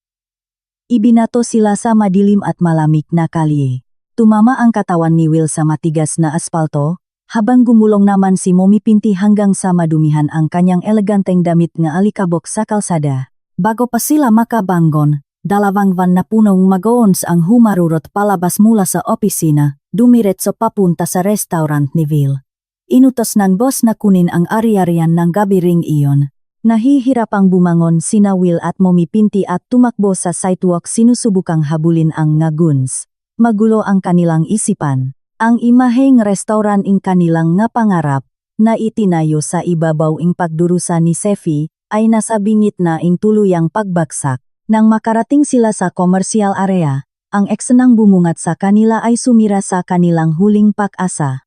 Ibinato sila sa madilim at malamig na kalye. Tumama ang katawan ni Will sa matigas na aspalto, habang gumulong naman si Mommy Pinti hanggang sa madumihan ang kanyang eleganteng damit nga alikabok sa kalsada. Bago pa sila makabangon, dalawang van na punong mag-oons ang humarurot palabas mula sa opisina, dumiretso papunta sa restaurant ni Will. Inutos ng boss na kunin ang ari-arian ng gabi ring iyon. Nahihirapang bumangon sina Will at Mommy Pinti at tumakbo sa sidewalk sinusubukang habulin ang nga goons. Magulo ang kanilang isipan. Ang imaheng restaurant ing kanilang nga pangarap, na itinayo sa ibabaw ing pagdurusa ni Sefi, ay nasa bingit na ing tuluyang pagbagsak. Nang makarating sila sa commercial area, ang eksenang bumungat sa kanila ay sumira sa kanilang huling pag-asa.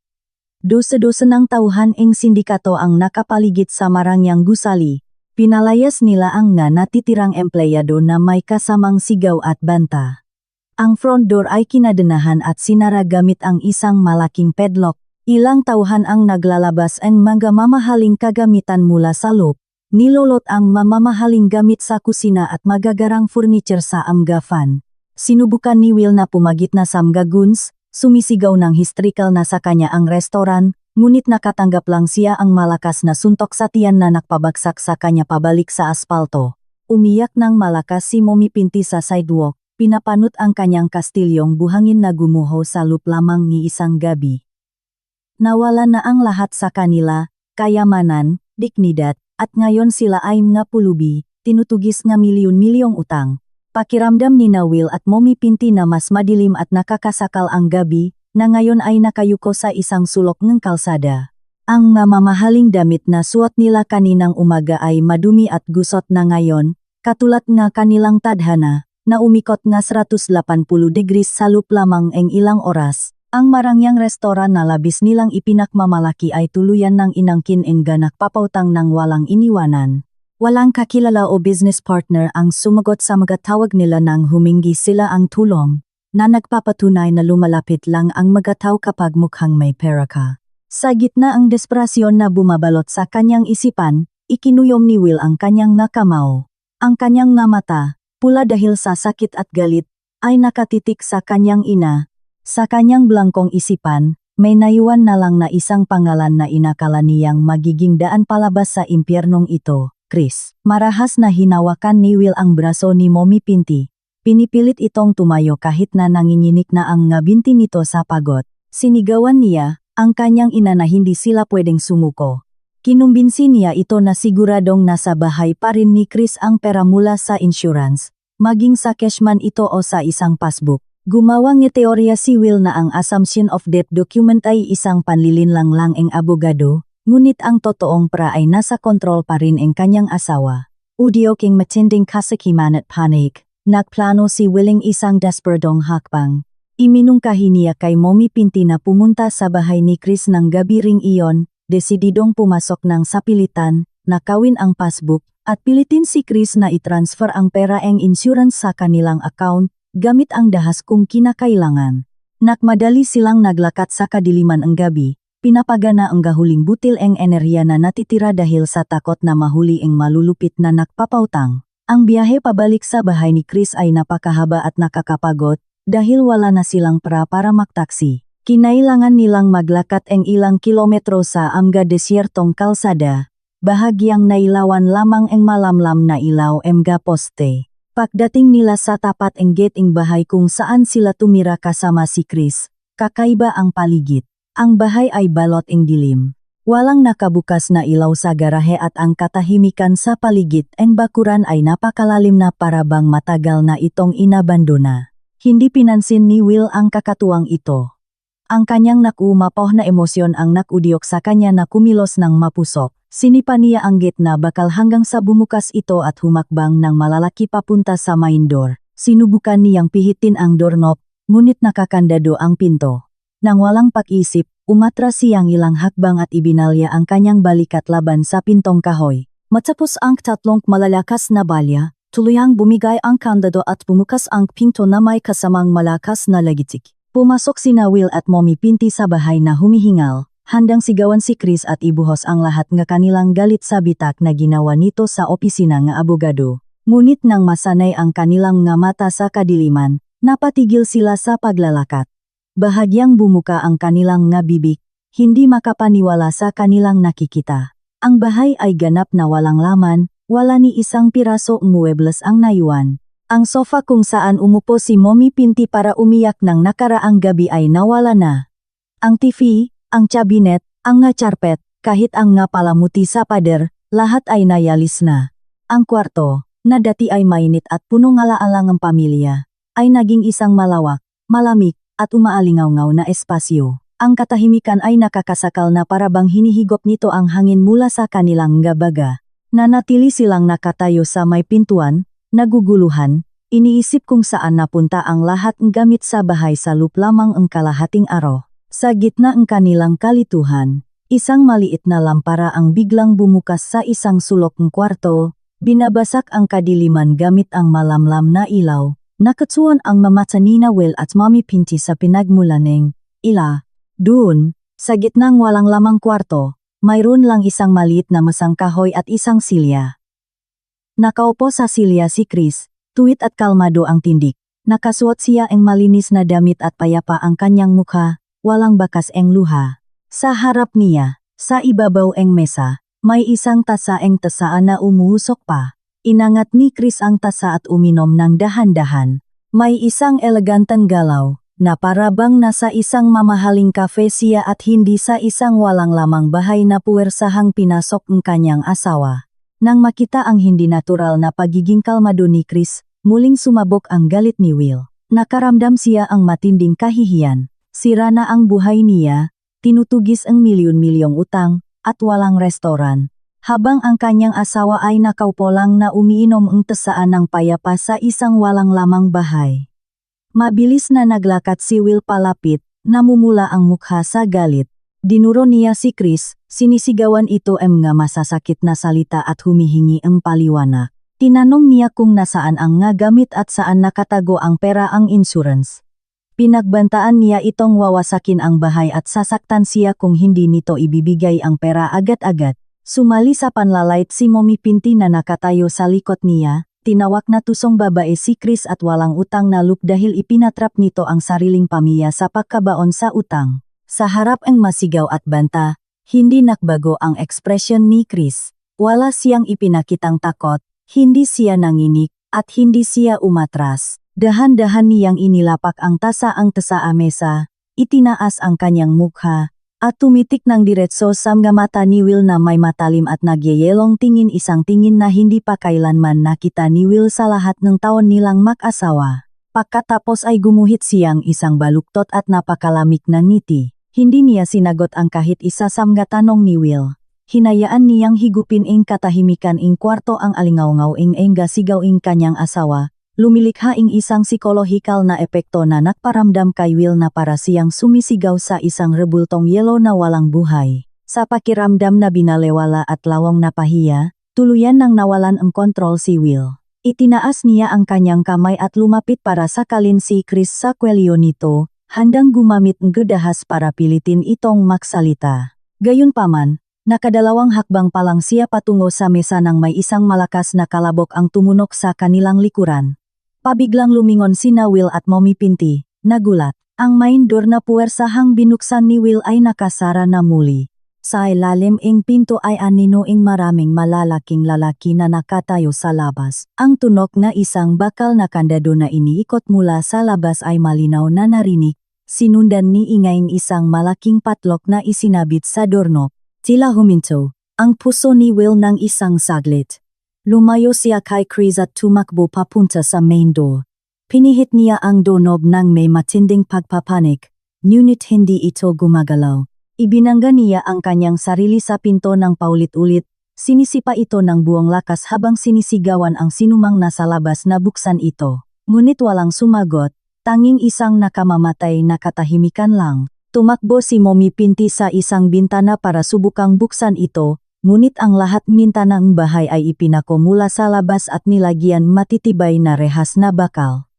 Dosa-dosa ng tauhan ing sindikato ang nakapaligid sa marangyang gusali. Pinalayas nila ang nga natitirang empleyado na may kasamang sigaw at banta. Ang front door ay kinadenahan at sinara gamit ang isang malaking padlock. Ilang tauhan ang naglalabas ang mga mamahaling kagamitan mula sa loob. Nilolot ang mamamahaling gamit sa kusina at magagarang furniture sa amgafan. Sinubukan ni Will na pumagit na sa mga goons, sumisigaw ng hysterical na sa kanya ang restoran, Ngunit nakatanggap lang siya ang malakas na suntok sa tiyan na nakpabagsak sa kanya pabalik sa aspalto. Umiyak ng malakas si Mommy Pinti sa sidewalk, pinapanot ang kanyang kastilyong buhangin na gumuho sa loop lamang ni isang gabi. Nawala na ang lahat sa kanila, kayamanan, dignidad, at ngayon sila ay mga pulubi, tinutugis nga milyon-milyong utang. Pakiramdam ni Will at Mommy Pinti na mas madilim at nakakasakal ang gabi, na ngayon ay nakayuko sa isang sulok ng kalsada. Ang mamahaling damit na suot nila kaninang umaga ay madumi at gusot na ngayon, katulad nga kanilang tadhana, na umikot nga 180 degrees sa loop lamang ang ilang oras. Ang marangyang restoran na labis nilang ipinakmamalaki ay tuluyan ng inangkin nga nakpapautang ng walang iniwanan. Walang kakilala o business partner ang sumagot sa mga tawag nila nang humingi sila ang tulong, na nagpapatunay na lumalapit lang ang mga tao kapag mukhang may pera ka. Sa gitna ang desperasyon na bumabalot sa kanyang isipan, ikinuyom ni Will ang kanyang nakamao. Ang kanyang nga mata, pula dahil sa sakit at galit, ay nakatitik sa kanyang ina. Sa kanyang blangkong isipan, may naiwan na lang na isang pangalan na inakala niyang magiging daan palabas sa impyernong ito, Chris. Marahas na hinawakan ni Will ang braso ni Mommy Pinti. Pinipilit itong tumayo kahit na nanginginig na ang nga binti nito sa pagod. Sinigawan niya ang kanyang ina na hindi sila pwedeng sumuko. Kinumbinsi niya ito na siguradong nasa bahay pa rin ni Chris ang pera mula sa insurance, maging sa cashman ito o sa isang passbook. Gumawa ng teorya si Will na ang assumption of debt document ay isang panlilinlang lang ang abogado, ngunit ang totoong pra ay nasa kontrol pa rin ang kanyang asawa. Udioking matinding kasakiman at panik, nagplano si Willing isang desperadong hakbang. Iminungkahi niya kay Mommy Pinti na pumunta sa bahay ni Chris ng gabi ring iyon, desididong pumasok ng sapilitan, nakawin ang passbook, at pilitin si Chris na i-transfer ang pera ang insurance sa kanilang account, gamit ang dahas kung kinakailangan. Nakmadali silang naglakat sa kadiliman ang gabi, pinapagana ang gahuling butil ang enerhiya na natitira dahil sa takot na mahuli ang malulupit na nakpapautang. Ang biyahe pabalik sa bahay ni Chris ay napakahaba at nakakapagod, dahil wala na silang para magtaksi. Kinailangan nilang maglakat ang ilang kilometro sa amga desyertong kalsada, bahagyang nailawan lamang ang malamlam na ilaw mga poste. Pagdating nila sa tapat ang gate ng bahay kung saan sila tumira kasama si Chris, kakaiba ang paligid. Ang bahay ay balot ng dilim. Walang nakabukas na ilaw sa garahe at ang katahimikan sa paligid ang bakuran ay napakalalim na para bang matagal na itong inabandona. Hindi pinansin ni Will ang kakatuwang ito. Ang kanyang nakumapaw na emosyon ang nakudyok sa kanya na kumilos ng mapusok. Sinipa niya ang gate na bakal hanggang sa bumukas ito at humakbang ng malalaki papunta sa main door. Sinubukan niyang pihitin ang doorknob, ngunit nakakandado ang pinto. Nang walang pag-isip, umatras siyang ilang hakbang at ibinalya ang kanyang balikat laban sa pintong kahoy. Matapos ang tatlong malalakas na balya, tuluyang bumigay ang kandado at bumukas ang pinto na may kasamang malakas na lagitik. Pumasok sina Will at Mommy Pinti sa bahay na humihingal. Handang sigawan si Chris at ibuhos ang lahat ng kanilang galit sa bitak na ginawa nito sa opisina ng abogado. Ngunit nang masanay ang kanilang nga mata sa kadiliman, napatigil sila sa paglalakat. Bahagyang bumuka ang kanilang nga bibig, hindi makapaniwala sa kanilang nakikita. Ang bahay ay ganap na walang laman, wala ni isang piraso muebles ang naiwan. Ang sofa kung saan umupo si Mommy Pinti para umiyak ng nakaraang gabi ay nawala na. Ang TV, ang cabinet, ang nga carpet, kahit ang nga palamuti sa pader, lahat ay nayalis na. Ang kwarto, na dati ay mainit at punong alaalang ang pamilya, ay naging isang malawak, malamig, at umaalingaw-ngaw na espasyo. Ang katahimikan ay nakakasakal na para bang hinihigop nito ang hangin mula sa kanilang gabaga. Nanatili silang nakatayo sa may pintuan, naguguluhan, iniisip kung saan napunta ang lahat ng gamit sa bahay sa loop lamang ang kalahating araw. Sa gitna ng kanilang kalituhan, isang maliit na lampara ang biglang bumukas sa isang sulok ng kwarto, binabasak ang kadiliman gamit ang malamlam na ilaw, nakatsuan ang mamata ni Will at Mommy Pinti sa pinagmulan ng ila. Doon, sa gitnang walang lamang kwarto, mayroon lang isang maliit na masang kahoy at isang silya. Nakaupo sa silya si Chris, tuwid at kalmado ang tindig. Nakasuot siya ang malinis na damit at payapa ang kanyang mukha. Walang bakas ang luha. Sa harap niya, sa ibabaw eng mesa, may isang tasa eng tasaan na umuusok pa. Inangat ni Chris ang tasa at uminom ng dahan-dahan. May isang eleganteng galaw, na parabang nasa isang mamahaling kafe siya at hindi sa isang walang lamang bahay na puwersahang pinasok ng kanyang asawa. Nang makita ang hindi natural na pagiging kalmado ni Chris, muling sumabog ang galit ni Will. Nakaramdam siya ang matinding kahihiyan. Sira na ang buhay niya, tinutugis ang milyon-milyong utang, at walang restoran. Habang ang kanyang asawa ay nakaupo lang na umiinom ng tasaan ng payapa sa isang walang lamang bahay. Mabilis na naglakad si Will palapit, namumula ang mukha sa galit. Dinuro niya si Chris, sinisigawan ito mga masasakit na salita at humihingi ang paliwanag. Tinanong niya kung nasaan ang nga gamit at saan nakatago ang pera ang insurance. Pinagbantaan niya itong wawasakin ang bahay at sasaktan siya kung hindi nito ibibigay ang pera agad-agad. Sumali sa panlalait si Mommy Pinti na nakatayo sa likod niya. Tinawag na tusong babae si Chris at walang utang na loob dahil ipinatrap nito ang sariling pamilya sa pagkabaon sa utang. Sa harap ang masigaw at banta, hindi nakbago ang ekspresyon ni Chris. Wala siyang ipinakitang takot. Hindi siya nanginig, at hindi siya umatras. Dahan-dahan niyang inilapak ang tasa mesa, itinaas ang kanyang mukha, at tumitik ng diretso sa mga mata ni Will na may matalim at nagyayelong tingin, isang tingin na hindi pa kailanman nakita ni Will sa lahat ng taon nilang mag-asawa. Pagkatapos ay gumuhit siyang isang baluktot at napakalamig na ngiti. Hindi niya sinagot ang kahit isa sa mga tanong ni Will. Hinayaan niyang higupin ing katahimikan ing kwarto ang alingaw-ngaw ing sigaw ing kanyang asawa, lumilikha ing isang psikolohikal na epekto na nakparamdam kay Will na para siyang sumisigaw sa isang rebultong yelo na walang buhay. Sa pakiramdam na binalewala at lawang napahiya, tuluyan nang nawalan ang kontrol si Will. Itinaas niya ang kanyang kamay at lumapit para sakalin si Chris sa kwelyo nito, handang gumamit ng gedahas para pilitin itong magsalita. Gayunpaman, nakadalawang hakbang pa lang siya patungo sa mesa nang may isang malakas na kalabok ang tumunok sa kanilang likuran. Pabiglang lumingon sina Will at Mommy Pinti, nagulat. Ang main door na puwersahang binuksan ni Will ay nakasara na muli. Sa ilalim ing pinto ay anino ing maraming malalaking lalaki na nakatayo sa labas. Ang tunok na isang bakal na kandado na iniikot mula sa labas ay malinaw na narinig, sinundan ni ingayng isang malaking patlok na isinabit sa doorknob. Tila huminto ang puso ni Will ng isang saglit. Lumayo siya kay Chris at tumakbo papunta sa main door. Pinihit niya ang doorknob nang may matinding pagpapanik, ngunit hindi ito gumagalaw. Ibinangga niya ang kanyang sarili sa pinto ng paulit-ulit, sinisipa ito ng buong lakas habang sinisigawan ang sinumang nasa labas na buksan ito. Ngunit walang sumagot, tanging isang nakamamatay na katahimikan lang. Tumakbo si Mommy Pinti sa isang bintana para subukang buksan ito, ngunit ang lahat bintana ng bahay ay ipinako mula sa labas at nilagyan matitibay na rehas na bakal.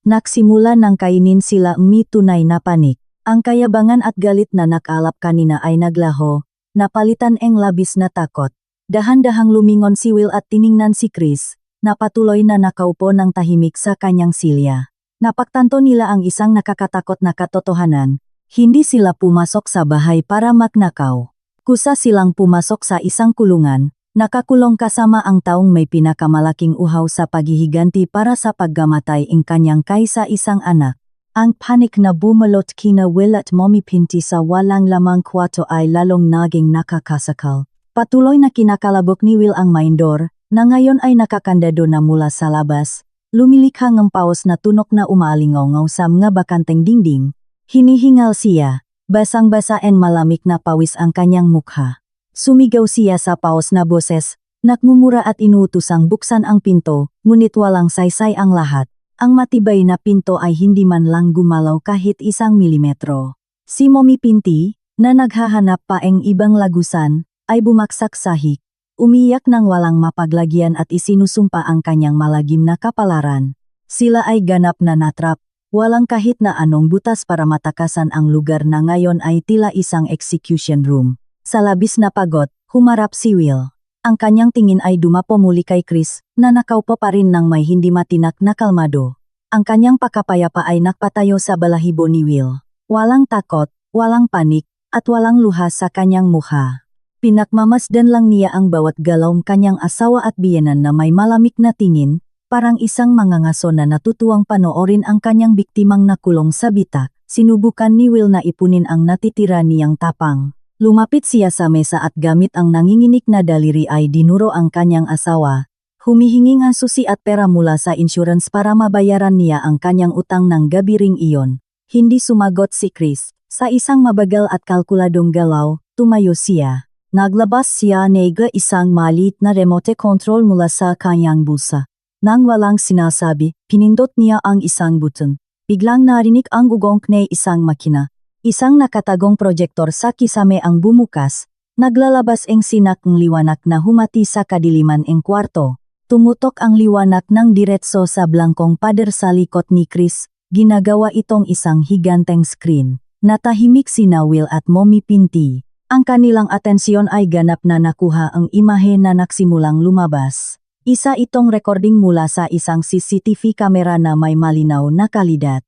Nagsimula ng kainin sila ng tunay na panik. Ang kayabangan at galit na nakalap kanina ay naglaho, napalitan ang labis na takot. Dahan-dahang lumingon si Will at tiningnan si Chris, na patuloy na nakaupo ng tahimik sa kanyang silya. Napagtanto nila ang isang nakakatakot na katotohanan. Hindi sila pumasok sa bahay para magnakaw. Kusa silang pumasok sa isang kulungan, nakakulong kasama ang taong may pinakamalaking uhaw sa paghihiganti para sa paggamatay ng kanyang kaisa-isang anak. Ang panik na bumalot kina Will at Mommy Pinti sa walang lamang kwarto ay lalong naging nakakasakal. Patuloy na kinakalabok ni Will ang main door, na ngayon ay nakakandado na mula sa labas. Lumilikha ng paos na tunok na umaalingaw sa mga bakanteng dingding. Hinihingal siya, basang-basa and malamig na pawis ang kanyang mukha. Sumigaw siya sa paos na boses, nakmumura at inuutusang buksan ang pinto, ngunit walang saysay ang lahat. Ang matibay na pinto ay hindi man lang gumalaw kahit 1 milimetro. Si Mommy Pinti, na naghahanap pa ng ibang lagusan, ay bumaksak sa hik. Umiyak ng walang mapaglagyan at isinusumpa ang kanyang malagim na kapalaran. Sila ay ganap na natrap. Walang kahit na anong butas para matakasan ang lugar na ngayon ay tila isang execution room. Sa labis na pagod, humarap si Will. Ang kanyang tingin ay dumapo muli kay Chris, na nakaupo pa rin ng may hindi matinak na kalmado. Ang kanyang pakapayapa ay nakpatayo sa balahibo ni Will. Walang takot, walang panik, at walang luha sa kanyang mukha. Pinakmamasdan lang niya ang bawat galawng kanyang asawa at biyenan na may malamig na tingin, parang isang mangangaso na natutuwang panoorin ang kanyang biktimang nakulong sa bitak. Sinubukan ni Will na ipunin ang natitira niyang tapang. Lumapit siya sa mesa at gamit ang nanginginig na daliri ay dinuro ang kanyang asawa. Humihingi ng susi at pera mula sa insurance para mabayaran niya ang kanyang utang ng gabi ring iyon. Hindi sumagot si Chris. Sa isang mabagal at kalkuladong galaw, tumayo siya. Naglabas siya ng isang maliit na remote control mula sa kanyang bulsa. Nang walang sinasabi, pinindot niya ang isang button. Biglang narinig ang ugong ng isang makina. Isang nakatagong projektor sa kisame ang bumukas. Naglalabas ang sinak ng liwanag na humati sa kadiliman ng kwarto. Tumutok ang liwanag ng diretso sa blankong pader sa likod ni Chris. Ginagawa itong isang higanteng screen. Natahimik sina Will at Mommy Pinty. Ang kanilang atensyon ay ganap na nakuha ang imahe na nagsimulang lumabas. Isa itong recording mula sa isang CCTV kamera na may malinaw na kalidad.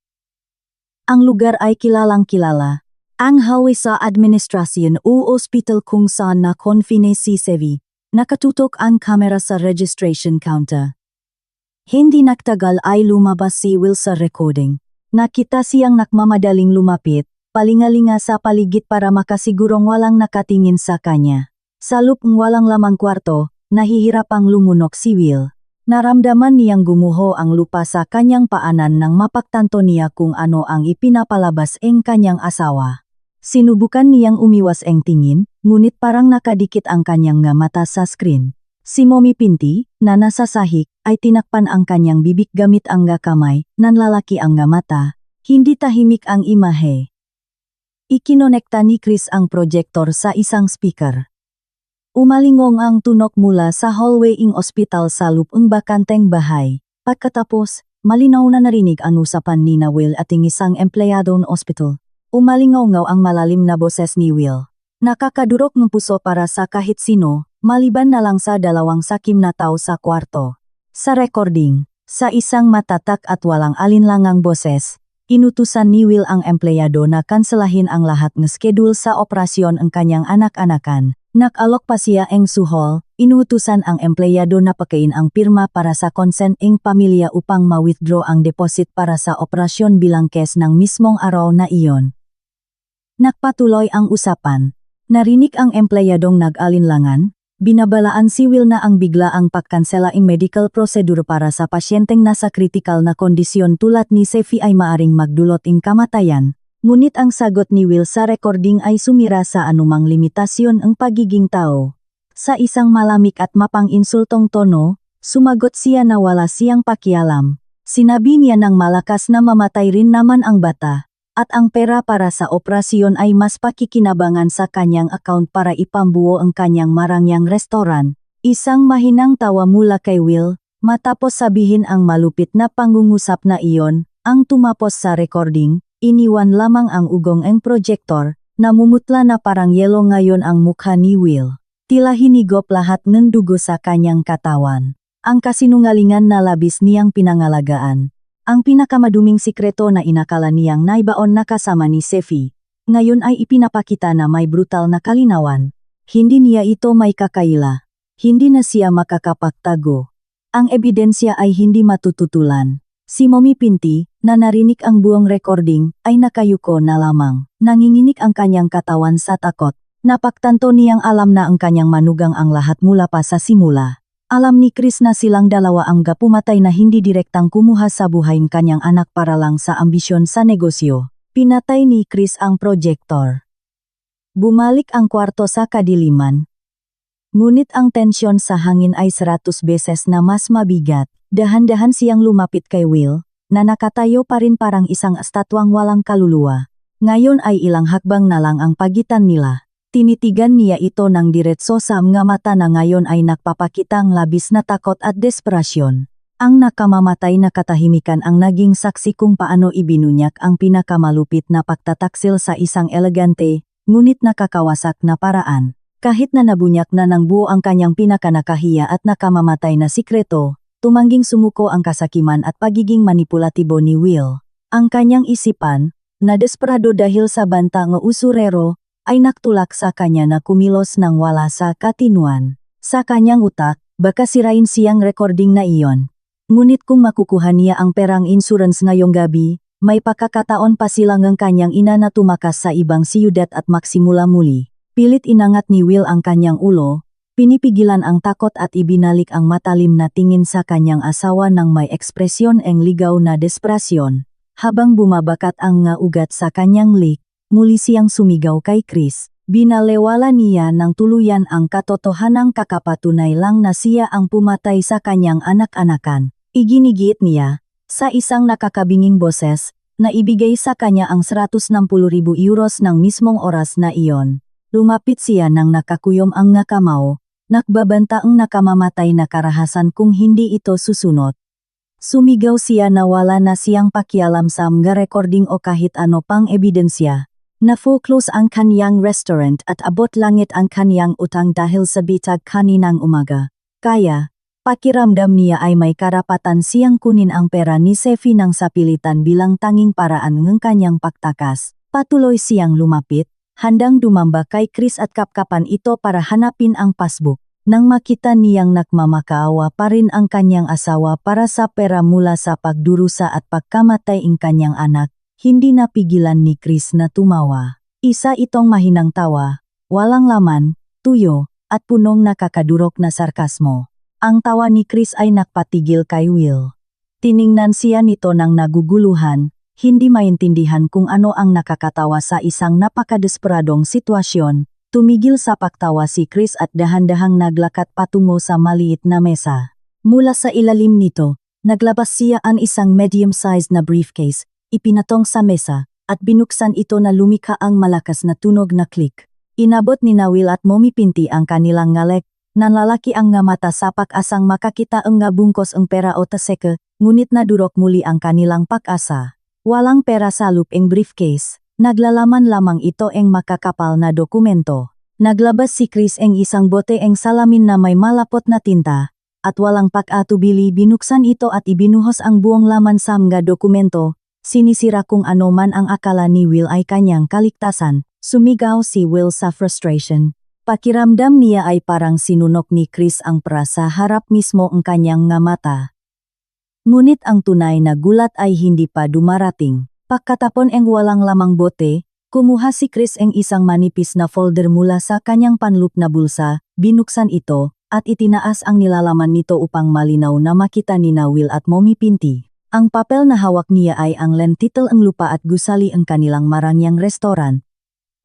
Ang lugar ay kilalang-kilala. Ang hallway sa administrasyon o ospital kung saan na-confine si Sevi. Nakatutok ang kamera sa registration counter. Hindi nagtagal ay lumabas si Will sa recording. Nakita siyang nakmamadaling lumapit, palingalinga sa paligid para makasigurong walang nakatingin sa kanya. Sa lupong walang lamang kwarto, nahihirapang lumunok si Will. Naramdaman niyang gumuho ang lupa sa kanyang paanan nang mapagtanto niya kung ano ang ipinapalabas ng kanyang asawa. Sinubukan niyang umiwas ang tingin, ngunit parang nakadikit ang kanyang mata sa screen. Si Mommy Pinty, na nasa sahig, ay tinakpan ang kanyang bibig gamit ang kamay, nanlalaki ang mata. Hindi tahimik ang imahe. Ikinonekta ni Chris ang projektor sa isang speaker. Umalingong ang tunog mula sa hallway ng ospital sa lupang bakanteng bahay. Pagkatapos, malinaw na narinig ang usapan ni Will at isang empleyado ng ospital. Umalingaw ang malalim na boses ni Will. Nakakadurok ng puso para sa kahit sino, maliban na lang sa dalawang sakim na tao sa kwarto. Sa recording, sa isang matatak at walang alinlangang boses, inutusan ni Will ang empleyado na kanselahin ang lahat ng schedule sa operasyon ng kanyang anak-anakan. Nakalok pa siya ang suhol, inutusan ang empleyado na pakain ang pirma para sa consent ng pamilya upang ma-withdraw ang deposit para sa operasyon bilang kes ng mismong araw na iyon. Nagpatuloy ang usapan. Narinig ang empleyadong nag-alinlangan, binabalaan si Will na ang bigla ang pagkansela ng medical procedure para sa pasyenteng nasa kritikal na kondisyon tulad ni Sevi ay maaring magdulot ng kamatayan. Ngunit ang sagot ni Will sa recording ay sumira sa anumang limitasyon ng pagiging tao. Sa isang malamig at mapang-insultong tono, sumagot siya na wala siyang pakialam. Sinabi niya ng malakas na mamatay rin naman ang bata, at ang pera para sa operasyon ay mas pakikinabangan sa kanyang account para ipambuo ang kanyang marangyang restoran. Isang mahinang tawa mula kay Will, matapos sabihin ang malupit na pangungusap na iyon, ang tumapos sa recording. Iniwan lamang ang ugong ng projektor, namumutla na parang yelo ngayon ang mukha ni Will. Tila hinigop lahat ng dugo sa kanyang katawan. Ang kasinungalingan na labis niyang pinangalagaan. Ang pinakamaduming sikreto na inakala niyang naibaon na kasama ni Sevi, ngayon ay ipinapakita na may brutal na kalinawan. Hindi niya ito may kakaila. Hindi na siya makakapagtago. Ang ebidensya ay hindi matututulan. Si Mommy Pinty, na narinig ang buong recording, ay nakayuko na lamang. Nanginginig ang kanyang katawan sa takot. Napagtanto niyang alam na ang kanyang manugang ang lahat mula pa sa simula. Alam ni Chris na silang dalawa ang pumatay na hindi direktang kumuha sa buhay ng kanyang anak para lang sa ambisyon sa negosyo. Pinatay ni Chris ang projektor. Bumalik ang kwarto sa kadiliman. Ngunit ang tensyon sa hangin ay 100 beses na mas mabigat. Dahan-dahan siyang lumapit kay Will, na nakatayo pa rin parang isang estatwang walang kaluluwa. Ngayon ay ilang hakbang na lang ang pagitan nila. Tinitigan niya ito ng diretso sa mga mata na ngayon ay nagpapakitang labis na takot at desperasyon. Ang nakamamatay na katahimikan ang naging saksi kung paano ibinunyak ang pinakamalupit na pagtataksil sa isang elegante, ngunit nakakawasak na paraan. Kahit na nabunyak na ng buo ang kanyang pinakanakahiya at nakamamatay na sikreto, tumangging sumuko ang kasakiman at pagiging manipulatibo ni Will. Ang kanyang isipan, na desperado dahil sa banta ng usurero, ay naktulak sa kanya na kumilos ng wala sa katinuan. Sa kanyang utak, baka sirain siyang recording na iyon. Ngunit kung makukuha niya ang perang insurance ngayong gabi, may pakakataon pa silang ang kanyang ina na tumakas sa ibang siyudad at maksimula muli. Pilit inangat ni Will ang kanyang ulo, pinipigilan ang takot at ibinalik ang matalim na tingin sa kanyang asawa ng may ekspresyon ng ligaw na desperasyon. Habang bumabakat ang nga ugat sa kanyang lik, muli siyang sumigaw kay Chris. Binalewala niya ng tuluyan ang katotohanang kakapatunay lang na siya ang pumatay sa kanyang anak-anakan. Iginigit niya, sa isang nakakabinging boses, na ibigay sa kanya ang 160,000 euros ng mismong oras na iyon. Lumapit siya nang nakakuyom ang nga kamao, nakbabanta ang nakamamatay na karahasan kung hindi ito susunod. Sumigaw siya na wala na siyang pakialam sa mga recording o kahit ano pang ebidensya. Na-foreclose ang kaniyang restaurant at abot langit ang kaniyang utang dahil sa bitag kaninang umaga. Kaya, pakiramdam niya ay may karapatan siyang kunin ang pera ni Sefi nang sapilitan bilang tanging paraan ng kanyang pagtakas. Patuloy siyang lumapit, handang dumamba kay Chris at kapkapan ito para hanapin ang passbook. Nang makita niyang nagmamakaawa pa rin ang kanyang asawa para sa pera mula sa pagdurusa at pagkamatay ng kanyang anak, hindi napigilan ni Chris na tumawa. Isa itong mahinang tawa, walang laman, tuyo, at punong nakakadurok na sarkasmo. Ang tawa ni Chris ay nakpatigil kay Will. Tiningnan siya nito ng naguguluhan, hindi maintindihan kung ano ang nakakatawa sa isang napakadesperadong sitwasyon. Tumigil sa pagtawa si Chris at dahan-dahang naglakat patungo sa maliit na mesa. Mula sa ilalim nito, naglabas siya ang isang medium-sized na briefcase, ipinatong sa mesa, at binuksan ito na lumikha ang malakas na tunog na click. Inabot ni Will at momipinti ang kanilang ngalek, nanlalaki ang nga mata sa pag-asang makakita ang nga bungkos ang pera o taseke, ngunit nadurok muli ang kanilang pag-asa. Walang pera sa luping briefcase, naglalaman lamang ito ang makakapal na dokumento. Naglabas si Chris ang isang bote ang salamin na may malapot na tinta, at walang pag-atubili binuksan ito at ibinuhos ang buong laman sa mga dokumento. Sinisira kung ano man ang akala ni Will ay kanyang kaligtasan. Sumigaw si Will sa frustration. Pakiramdam niya ay parang sinunok ni Chris ang pra sa harap mismo ang kanyang nga mata. Ngunit ang tunay na gulat ay hindi pa dumarating. Pagkatapon ang walang lamang bote, kumuha si Chris ang isang manipis na folder mula sa kanyang panloop na bulsa, binuksan ito, at itinaas ang nilalaman nito upang malinaw na makita ni Will at momipinti. Ang papel na hawak niya ay ang land title ang lupa at gusali ang kanilang marangyang restoran.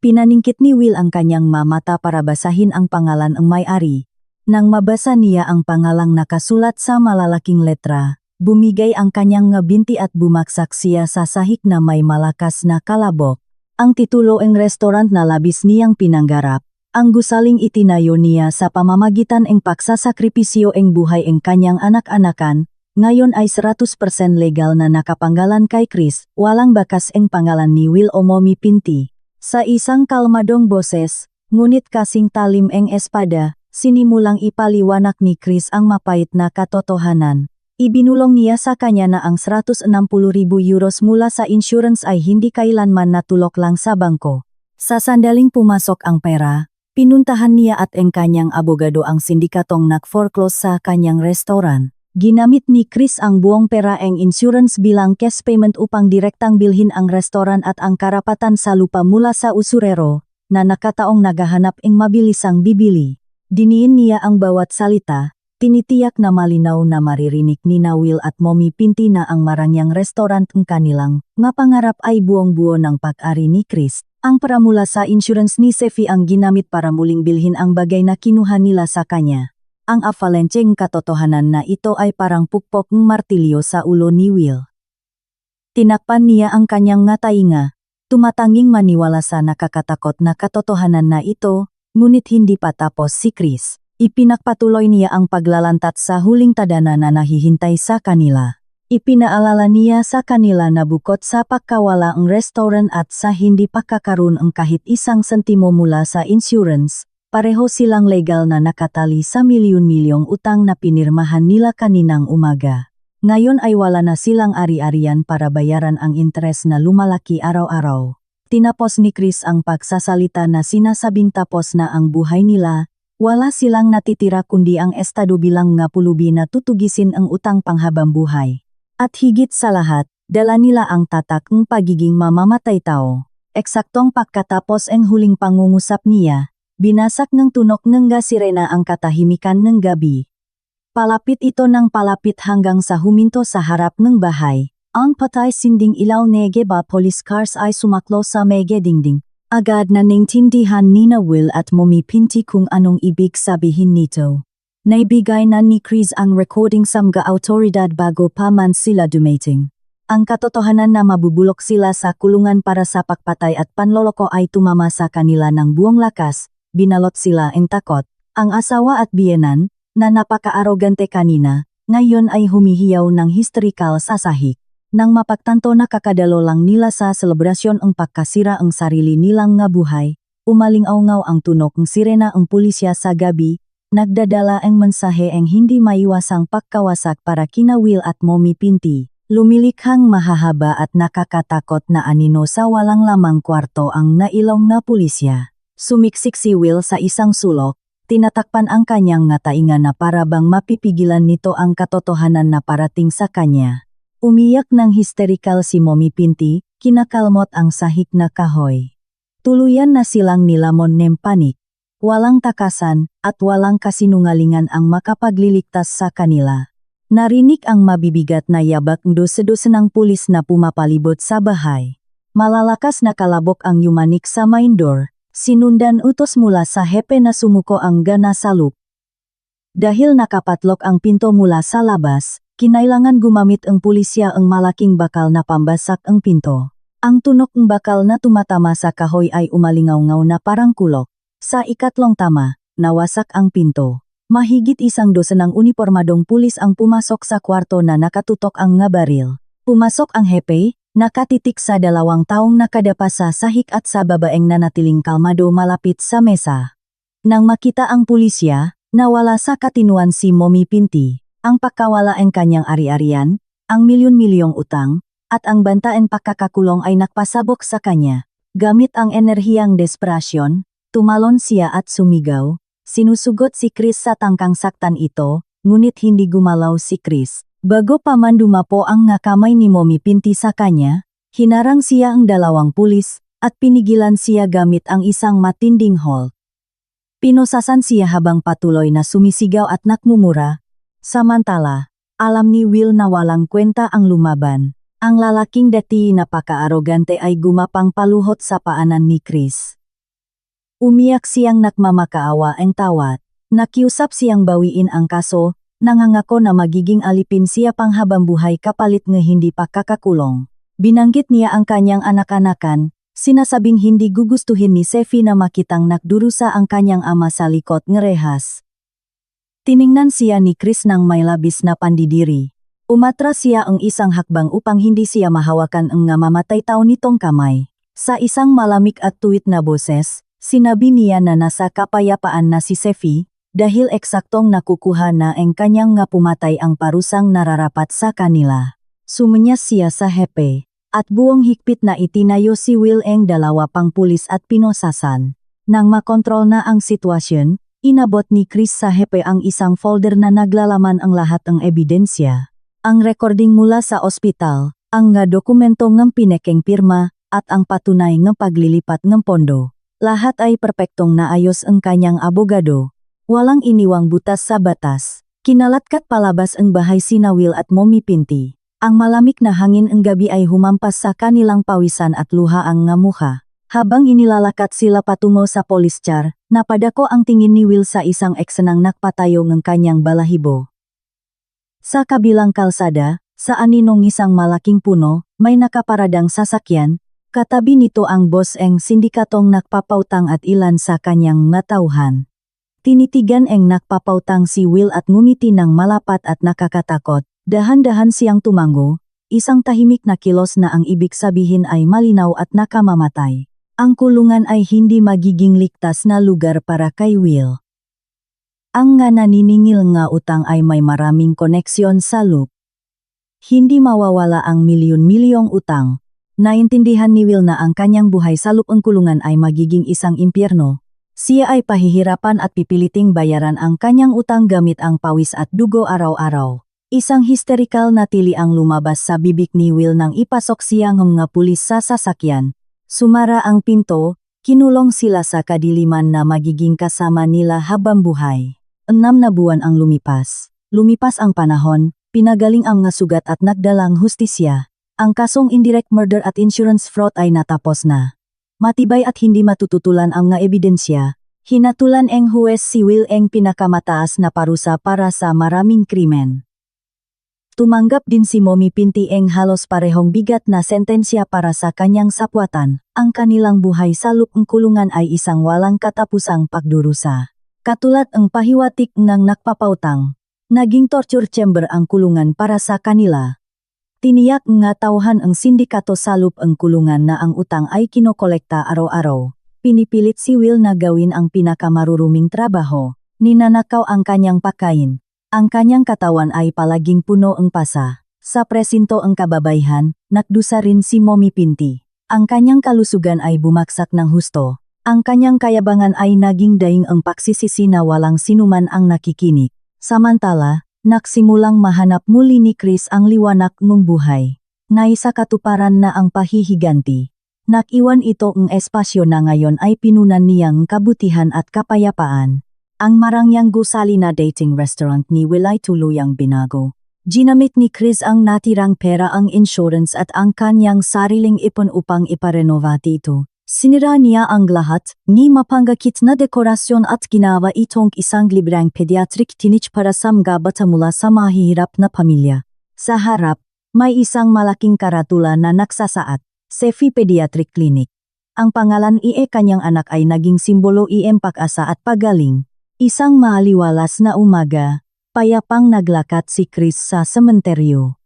Pinaningkit ni Will ang kanyang mata para basahin ang pangalan ng may-ari. Nang mabasa niya ang pangalang nakasulat sa malalaking letra, bumigay ang kanyang ngabinti at bumaksak siya sa sahig na may malakas na kalabok. Ang titulo ng restaurant na labis niyang pinanggarap, ang gusaling itinayo niya sa pamamagitan ng pagsasakripisyo ng buhay ng kanyang anak-anakan, ngayon ay 100% legal na nakapanggalan kay Chris, walang bakas ang pangalan ni Will o momipinti. Sa isang kalmadong boses, ngunit kasing talim ang espada, sinimulang ipaliwanag ni Chris ang mapait na katotohanan. Ibinulong niya sa kanya na ang 160,000 euros mula sa insurance ay hindi kailanman natulok lang sa bangko. Sa sandaling pumasok ang pera, pinuntahan niya at ang kanyang abogado ang sindikatong nag-foreclose sa kanyang restaurant. Ginamit ni Chris ang buong pera ang insurance bilang cash payment upang direktang bilhin ang restaurant at ang karapatan sa lupa mula sa usurero, na nakataong naghahanap ng mabilisang bibili. Diniin niya ang bawat salita, tinitiyak na malinaw na maririnig ni Will at momipinti na ang marangyang restaurant ng kanilang mapangarap ay buong-buo ng pag-ari ni Chris. Ang pera mula sa insurance ni Sefi ang ginamit para muling bilhin ang bagay na kinuha nila sa kanya. Ang avalancheng katotohanan na ito ay parang pukpok ng martilyo sa ulo ni Will. Tinakpan niya ang kanyang ngatainga, tumatanging maniwala sa nakakatakot na katotohanan na ito, ngunit hindi pa tapos si Chris. Ipinagpatuloy niya ang paglalantat sa huling tadhana na nahihintay sa kanila. Ipinaalala niya sa kanila na bukod sa pagkawala ang restaurant at sa hindi pagkakaroon ng kahit isang sentimo mula sa insurance, pareho silang legal na nakatali sa milyon-milyong utang na pinirmahan nila kaninang umaga. Ngayon ay wala na silang ari-arian para bayaran ang interes na lumalaki araw-araw. tinapos ni Chris ang pagsasalita na sinasabing tapos na ang buhay nila, wala silang natitira kundi ang estado bilang nga pulubi na tutugisin ang utang panghabang buhay. At higit sa lahat, dala nila ang tatak ng pagiging mamamatay tao. Eksaktong pagkatapos ang huling pangungusap niya, binasak ng tunok ng sirena ang katahimikan ng gabi. Palapit ito ng palapit hanggang sa huminto sa harap ng bahay. Ang patay sinding ilaw nege ba police cars ay sumaklo sa mege dingding. Agad na naintindihan ni Will at Mommy Pinti kung anong ibig sabihin nito. Naibigay na ni Chris ang recording sa mga autoridad bago pa man sila dumating. Ang katotohanan na mabubulok sila sa kulungan para sa pagpatay at panloloko ay tumama sa kanila ng buong lakas, binalot sila ng takot. Ang asawa at biyenan, na napaka-arogante kanina, ngayon ay humihiyaw ng hysterical sa sahig. Nang mapagtanto na kakadalo lang nila sa selebrasyon ang pagkasira ang sarili nilang nga buhay, umalingaw-ngaw ang tunok ng sirena ang pulisya sa gabi, nagdadala ang mensahe ang hindi maiwasang pagkawasak para kina Will at Mommy Pinti. Lumilikhang mahahaba at nakakatakot na anino sa walang lamang kwarto ang nailong na pulisya. Sumiksik si Will sa isang sulok, tinatakpan ang kanyang nga tainga na para bang mapipigilan nito ang katotohanan na parating sa kanya. Umiyak ng hysterical si Mommy Pinti, kinakalmot ang sahig na kahoy. Tuluyan na silang nilamon ng panik. Walang takasan at walang kasinungalingan ang makapagliligtas sa kanila. Narinig ang mabibigat na yabak ng dos-dos ng pulis na pumapalibot sa bahay. Malalakas na kalabok ang yumanik sa main door, sinundan utos mula sa hepe na sumuko ang gana sa loop. Dahil nakapatlok ang pinto mula sa labas, kinailangan gumamit ang pulisya ang malaking bakal na pambasak ang pinto. Ang tunok ng bakal na tumatama sa kahoy ay umalingaw-ngaw na parang kulok. Sa ikatlong tama, nawasak ang pinto. Mahigit 100 ng unipormadong pulis ang pumasok sa kwarto na nakatutok ang nga baril. Pumasok ang hepe, nakatitik sa 2 taong nakadapa sa sahig at sa babaeng nanatiling kalmado malapit sa mesa. Nang makita ang pulisya, nawala sa katinuan si Mommy Pinti. Ang pagkawala ang kanyang ari-arian, ang milyon-milyong utang, at ang bantaan pagkakakulong ay nakpasabok sa kanya. Gamit ang enerhiyang desperasyon, tumalon siya at sumigaw. Sinusugot si Chris sa tangkang saktan ito, ngunit hindi gumalaw si Chris. Bago pa man dumapo ang nga kamay ni Mommy Pinti sa kanya, hinarang siya ang 2 pulis, at pinigilan siya gamit ang isang matinding hold. Pinosasan siya habang patuloy na sumisigaw at nakmumura. Samantala, alam ni Will na walang kwenta ang lumaban. Ang lalaking dati napaka-arogante ay gumapang paluhot sa paanan ni Chris. Umiyak siyang nakmamakaawa ang tawat. Nakiusap siyang bawiin ang kaso, nangangako na magiging alipin siya panghabang buhay kapalit ng hindi pagkakakulong. Binanggit niya ang kanyang anak-anakan, sinasabing hindi gugustuhin ni Sefi na makitang nakdurusa ang kanyang ama sa likod ng rehas. Tiningnan siya ni Chris ng may labis na pandidiri. Umatras siya ang isang hakbang upang hindi siya mahawakan ang nga mamatay tao nitong kamay. Sa isang malamig at tuwid na boses, sinabi niya na nasa kapayapaan na si Sefi, dahil eksaktong nakukuha na ang kanyang nga pumatay ang parusang nararapat sa kanila. Sumunyas siya sa hepe, at buong higpit na itinayo si Will ang 2 pang pulis at pinosasan. Nang makontrol na ang sitwasyon, inabot ni Chris sa hepe ang isang folder na naglalaman ang lahat ng ebidensya. Ang recording mula sa ospital, ang nga dokumento ng pinekeng pirma, at ang patunay ng paglilipat ng pondo. Lahat ay perpektong naayos ang kanyang abogado. Walang iniwang butas sa batas. Kinalatkat palabas ang bahay sina Will at Mommy Pinti. Ang malamig na hangin ang gabi ay humampas sa kanilang pawisan at luha ang nga mukha. Habang inilalakat sila patungo sa police car, napadako ang tingin ni Will sa isang eksenang nakpatayo ng kanyang balahibo. Sa kabilang kalsada, sa aninong isang malaking puno, may nakaparadang sasakyan. Katabi nito ang boss ang sindikatong nakpapautang at ilan sa kanyang matauhan. Tinitigan ang nakpapautang si Will at ngumiti ng malapat at nakakatakot. Dahan-dahan siyang tumango, isang tahimik na kilos na ang ibig sabihin ay malinaw at nakamamatay. Ang kulungan ay hindi magiging ligtas na lugar para kay Will. Ang nga naniningil nga utang ay may maraming koneksyon sa loop. Hindi mawawala ang milyon-milyong utang. Naintindihan ni Will na ang kanyang buhay sa loob ng kulungan ay magiging isang impyerno. Siya ay pahihirapan at pipiliting bayaran ang kanyang utang gamit ang pawis at dugo araw-araw. Isang hysterical na tili ang lumabas sa bibig ni Will nang ipasok siya ng mga pulis sa sasakyan. Sumara ang pinto, kinulong sila sa kadiliman na magiging kasama nila habang buhay. 6 na buwan ang lumipas. Lumipas ang panahon, pinagaling ang mga sugat at nagdalang hustisya. Ang kasong indirect murder at insurance fraud ay natapos na. Matibay at hindi matututulan ang nga ebidensya. Hinatulan ang huwes si Will ang pinakamataas na parusa para sa maraming krimen. Tumanggap din si Mommy Pinti ang halos parehong bigat na sentensya para sa kanyang sapwatan. Ang kanilang buhay sa loob ng kulungan ay isang walang katapusang pagdurusa. Katulad ang pahiwatik ng nakpapautang, naging torture chamber ang kulungan para sa kanila. Tiniyak nga tauhan ang sindikato sa loob ng kulungan na ang utang ay kinokolekta araw-araw. Pinipilit si Will na gawin ang pinakamaruruming trabaho. Ninanakaw ang kanyang pagkain. Ang kanyang katawan ay palaging puno ng pasa. Sa presinto ang kababayhan, nakdusa rin si Mommy Pinti. Ang kanyang kalusugan ay bumaksak ng husto. Ang kanyang kayabangan ay naging daing ang pagsisisi na walang sinuman ang nakikinig. Samantala, nagsimulang mahanap muli ni Chris ang liwanag ng buhay. Naisa katuparan na ang pahihiganti. Nakiwan ito ang espasyo na ngayon ay pinunan niyang kabutihan at kapayapaan. Ang marangyang gusali na dating restaurant ni Will ay tuluyang binago. Ginamit ni Chris ang natirang pera, ang insurance at ang kanyang sariling ipon upang iparenovate ito. Sinira niya ang lahat, ni mapanggakit na dekorasyon at ginawa itong isang libreng pediatric clinic para sa mga bata mula sa mahihirap na pamilya. Sa harap, may isang malaking karatula na nagsasaad, Sefi Pediatric Clinic. Ang pangalan kanyang anak ay naging simbolo pag-asa at pagaling. Isang maaliwalas na umaga, payapang naglakat si Chris sa sementeryo.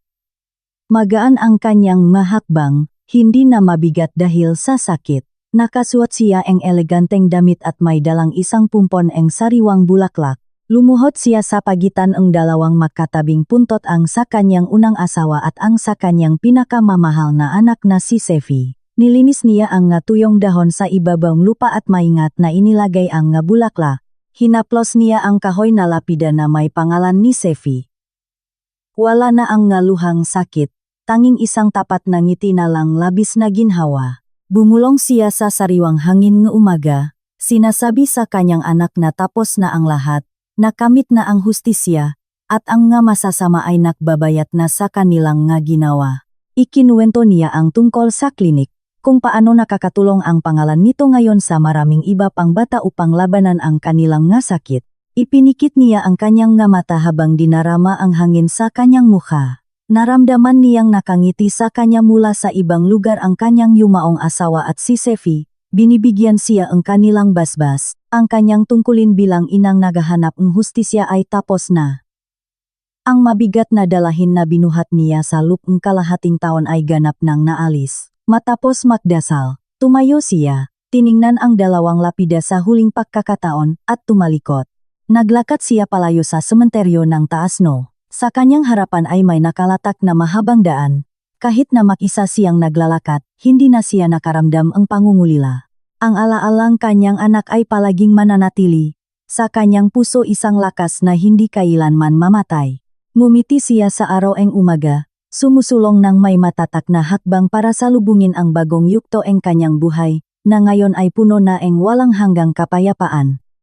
Magaan ang kanyang mahakbang, hindi na mabigat dahil sa sakit. Nakasuot siya ang eleganteng damit at may dalang isang pumpon ang sariwang bulaklak. Lumuhod siya sa pagitan ng dalawang magkatabing puntot, ang sa kanyang unang asawa at ang sa kanyang pinakamamahal na anak na si Sefi. Nilinis niya ang nga tuyong dahon sa ibabang lupa at maingat na inilagay ang nga bulaklak. Hinaplos niya ang kahoy na lapida na may pangalan ni Sefi. Wala na ang ngaluhang sakit, tanging isang tapat na ngiti na lang labis na ginhawa. Bumulong siya sa sariwang hangin ng umaga, sinasabi sa kanyang anak na tapos na ang lahat, nakamit na ang hustisya, at ang nga masasama ay nakbabayat na sa kanilang nga ginawa. Ikinuwento niya ang tungkol sa klinik, kung paano nakakatulong ang pangalan nito ngayon sa maraming iba pang bata upang labanan ang kanilang nga sakit. Ipinikit niya ang kanyang nga mata habang dinarama ang hangin sa kanyang mukha. Naramdaman niyang nakangiti sa kanya mula sa ibang lugar ang kanyang yumaong asawa at si Sefi. Binibigyan siya ang kanilang basbas. Ang kanyang tungkulin bilang inang naghahanap ng hustisya ay tapos na. Ang mabigat na dalahin na binuhat niya sa loob ng kalahating taon ay ganap nang naalis. Matapos magdasal, tumayo siya, tiningnan ang dalawang lapida sa huling pagkakataon, at tumalikot. Naglakad siya palayo sa sementeryo ng Taasno. Sa kanyang harapan ay may nakalatak na mahabang daan. Kahit na mag-isa siyang naglalakad, hindi na siya nakaramdam ang pangungulila. Ang alaalang kanyang anak ay palaging mananatili. Sa kanyang puso isang lakas na hindi kailanman mamatay. Ngumiti siya sa araw ang umaga. Sumusulong ng may matatak na hakbang para salubungin ang bagong yugto ang kanyang buhay, na ngayon ay puno na ang walang hanggang kapayapaan.